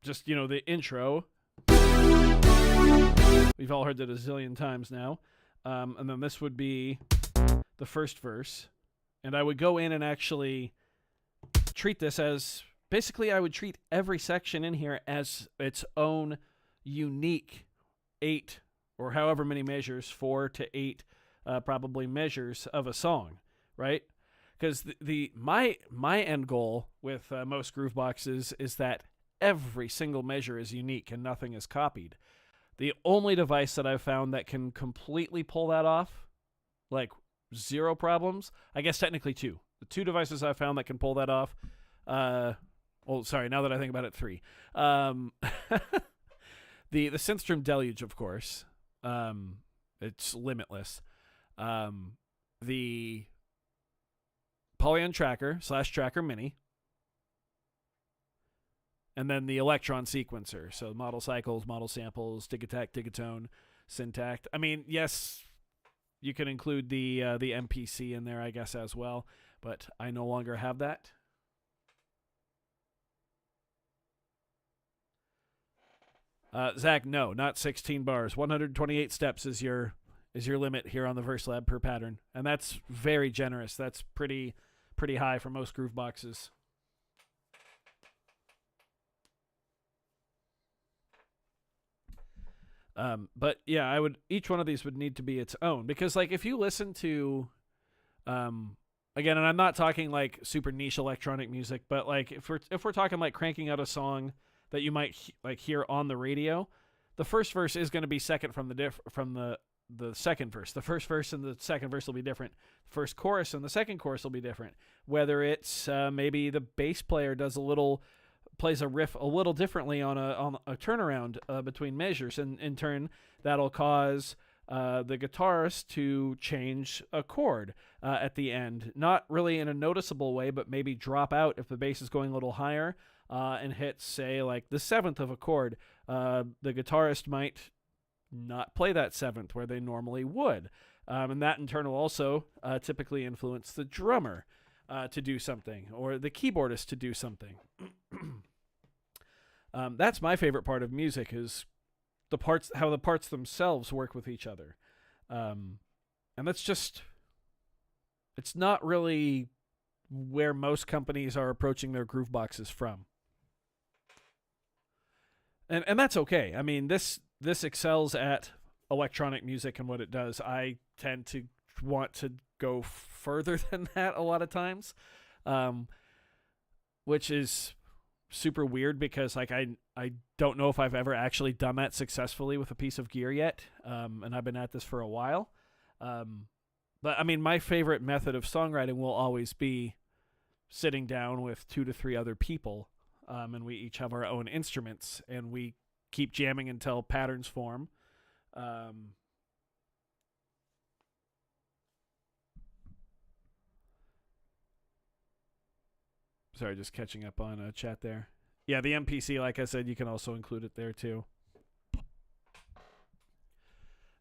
just, the intro. We've all heard that a zillion times now. And then this would be the first verse. And I would go in and actually treat this as, basically I would treat every section in here as its own unique 8 or however many measures, 4 to 8 probably measures of a song, right? Because my end goal with most groove boxes is that every single measure is unique and nothing is copied. The only device that I've found that can completely pull that off, like zero problems, I guess technically 2. The 2 devices I've found that can pull that off, sorry, now that I think about it, 3. The Synthstrom Deluge, of course. It's limitless. The Polyon Tracker / Tracker Mini. And then the Electron Sequencer. So model cycles, model samples, Digitact, Digatone, Syntact. I mean, yes, you can include the MPC in there, I guess, as well. But I no longer have that. Zach, no, not 16 bars. 128 steps is your limit here on the Verselab per pattern, and that's very generous. That's pretty high for most groove boxes. But yeah, each one of these would need to be its own, because like if you listen to, again, and I'm not talking like super niche electronic music, but like if we're talking like cranking out a song that you might like hear on the radio, the first verse is going to be second from the second verse. The first verse and the second verse will be different. First chorus and the second chorus will be different. Whether it's maybe the bass player plays a riff a little differently on a turnaround between measures, and in turn that'll cause the guitarist to change a chord at the end. Not really in a noticeable way, but maybe drop out if the bass is going a little higher. And hit, say, like the 7th of a chord, the guitarist might not play that 7th where they normally would. And that in turn will also typically influence the drummer to do something, or the keyboardist to do something. That's my favorite part of music, is how the parts themselves work with each other. And that's just, it's not really where most companies are approaching their groove boxes from. And that's okay. I mean, this excels at electronic music and what it does. I tend to want to go further than that a lot of times, which is super weird, because like I don't know if I've ever actually done that successfully with a piece of gear yet, and I've been at this for a while. But I mean, my favorite method of songwriting will always be sitting down with 2 to 3 other people, and we each have our own instruments, and we keep jamming until patterns form. Sorry, just catching up on chat there. Yeah, the MPC, like I said, you can also include it there too.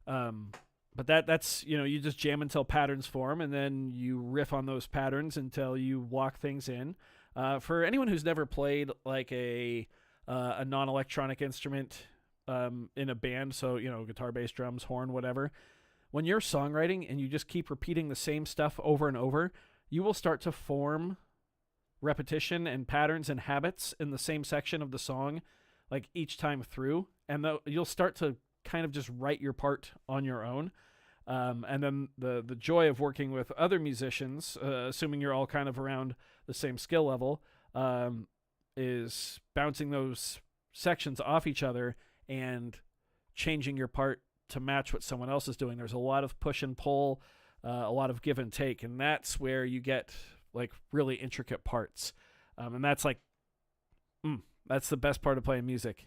But that's, you just jam until patterns form, and then you riff on those patterns until you walk things in. For anyone who's never played like a non-electronic instrument in a band, so, guitar, bass, drums, horn, whatever, when you're songwriting and you just keep repeating the same stuff over and over, you will start to form repetition and patterns and habits in the same section of the song, like each time through, and you'll start to kind of just write your part on your own. And then the joy of working with other musicians, assuming you're all kind of around the same skill level, is bouncing those sections off each other and changing your part to match what someone else is doing. There's a lot of push and pull, a lot of give and take, and that's where you get like really intricate parts. And that's like, that's the best part of playing music.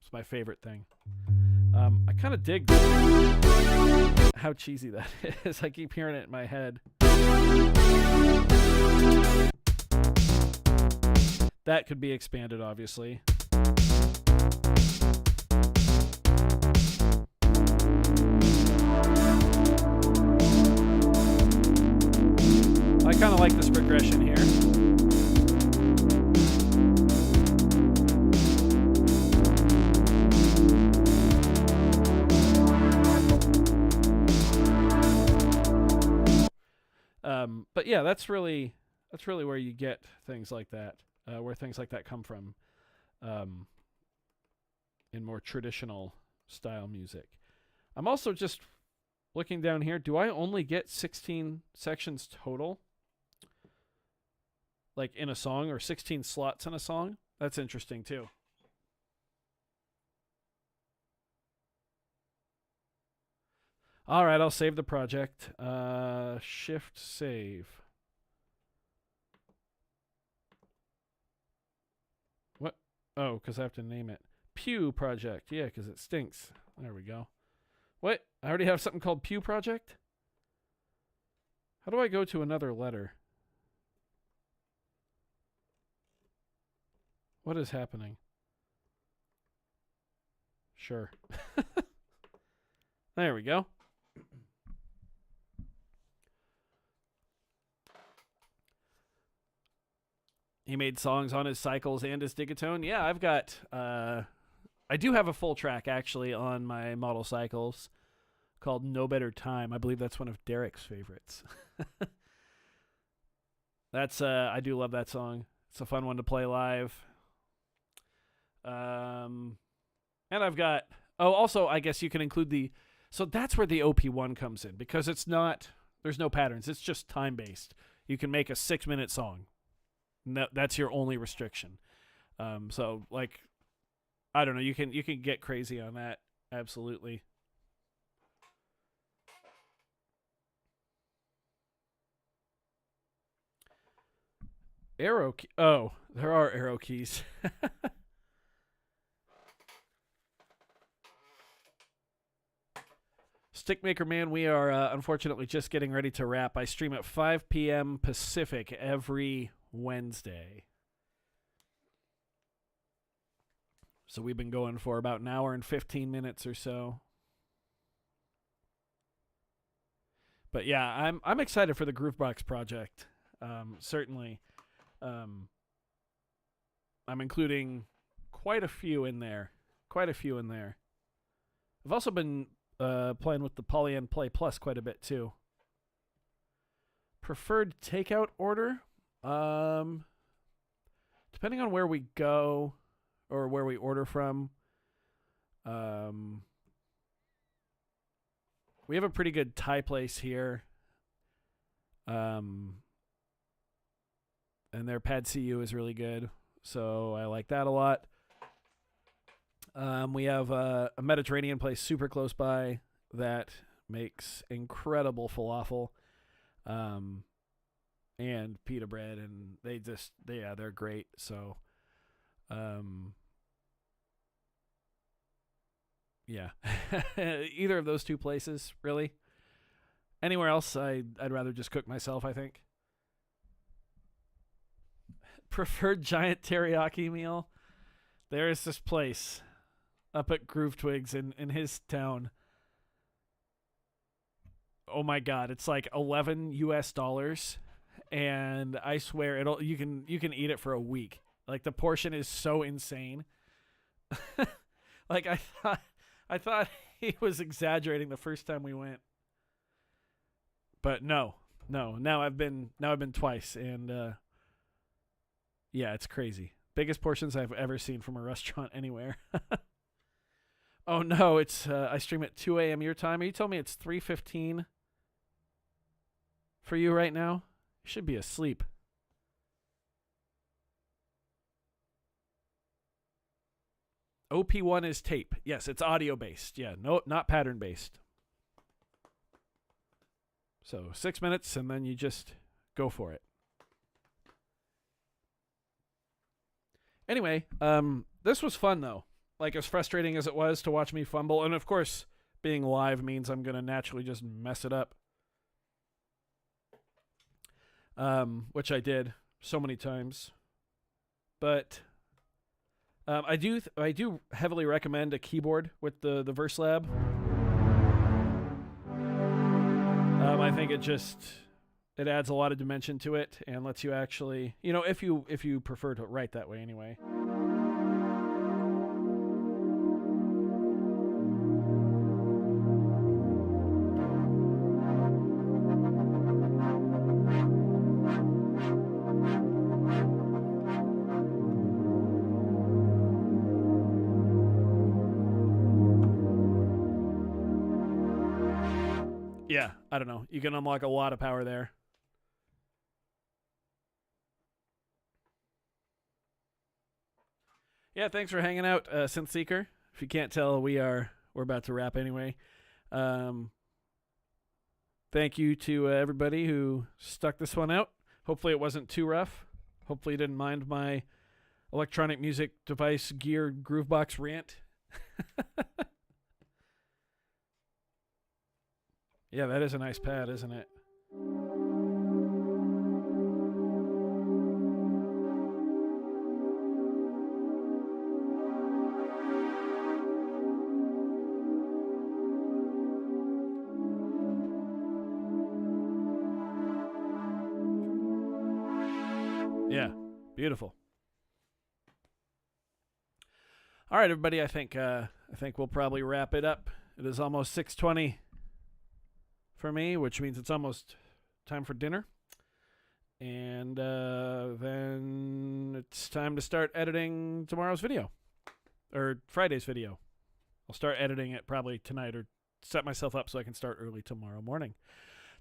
It's my favorite thing. I kind of dig how cheesy that is. I keep hearing it in my head. That could be expanded, obviously. I kind of like this progression here. But yeah, that's really where you get things like that, where things like that come from, in more traditional style music. I'm also just looking down here. Do I only get 16 sections total? Like in a song, or 16 slots in a song? That's interesting too. All right, I'll save the project. Shift save. What? Oh, because I have to name it. Pew project. Yeah, because it stinks. There we go. What? I already have something called Pew project? How do I go to another letter? What is happening? Sure. There we go. He made songs on his cycles and his digatone. Yeah, I've got... I do have a full track, actually, on my model cycles called No Better Time. I believe that's one of Derek's favorites. That's... I do love that song. It's a fun one to play live. And I've got... Oh, also, I guess you can include the... So that's where the OP1 comes in, because it's not... There's no patterns. It's just time-based. You can make a 6-minute song. That's your only restriction. So like, I don't know. You can get crazy on that. Absolutely. Arrow key. Oh, there are arrow keys. Stickmaker Man, we are unfortunately just getting ready to wrap. I stream at 5 p.m. Pacific every Wednesday. So we've been going for about an hour and 15 minutes or so. But yeah, I'm excited for the Groovebox project. Certainly. I'm including quite a few in there. I've also been playing with the Polyend Play Plus quite a bit too. Preferred takeout order? Depending on where we go or where we order from, we have a pretty good Thai place here. And their Pad CU is really good, so I like that a lot. We have a Mediterranean place super close by that makes incredible falafel. And pita bread, and they're great. So, yeah, either of those two places, really. Anywhere else, I'd rather just cook myself, I think. Preferred giant teriyaki meal? There is this place up at Groove Twigs in his town. Oh my God, it's like $11 and I swear you can eat it for a week. Like, the portion is so insane. Like, I thought he was exaggerating the first time we went. But no. Now I've been twice, and yeah, it's crazy. Biggest portions I've ever seen from a restaurant anywhere. Oh no, it's I stream at 2 a.m. your time. Are you telling me it's 3:15 for you right now? You should be asleep. OP1 is tape. Yes, it's audio based. Yeah, no, not pattern based. So 6 minutes, and then you just go for it. Anyway, this was fun though. Like, as frustrating as it was to watch me fumble, and of course, being live means I'm gonna naturally just mess it up. Which I did so many times. But I do heavily recommend a keyboard with the Verselab. I think it adds a lot of dimension to it and lets you actually, if you prefer to write that way anyway. Yeah, I don't know. You can unlock a lot of power there. Yeah, thanks for hanging out, Synth Seeker. If you can't tell, we're about to wrap anyway. Thank you to everybody who stuck this one out. Hopefully it wasn't too rough. Hopefully you didn't mind my electronic music device gear groovebox rant. Yeah, that is a nice pad, isn't it? Yeah, beautiful. All right, everybody. I think we'll probably wrap it up. It is almost 6:20 for me, which means it's almost time for dinner. And then it's time to start editing tomorrow's video, or Friday's video. I'll start editing it probably tonight, or set myself up so I can start early tomorrow morning.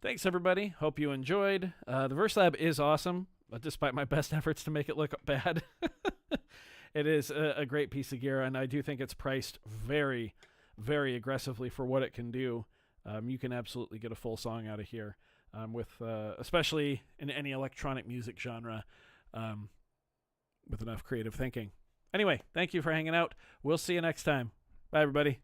Thanks, everybody. Hope you enjoyed. The Verselab is awesome, despite my best efforts to make it look bad. It is a great piece of gear, and I do think it's priced very, very aggressively for what it can do. You can absolutely get a full song out of here, with especially in any electronic music genre, with enough creative thinking. Anyway, thank you for hanging out. We'll see you next time. Bye, everybody.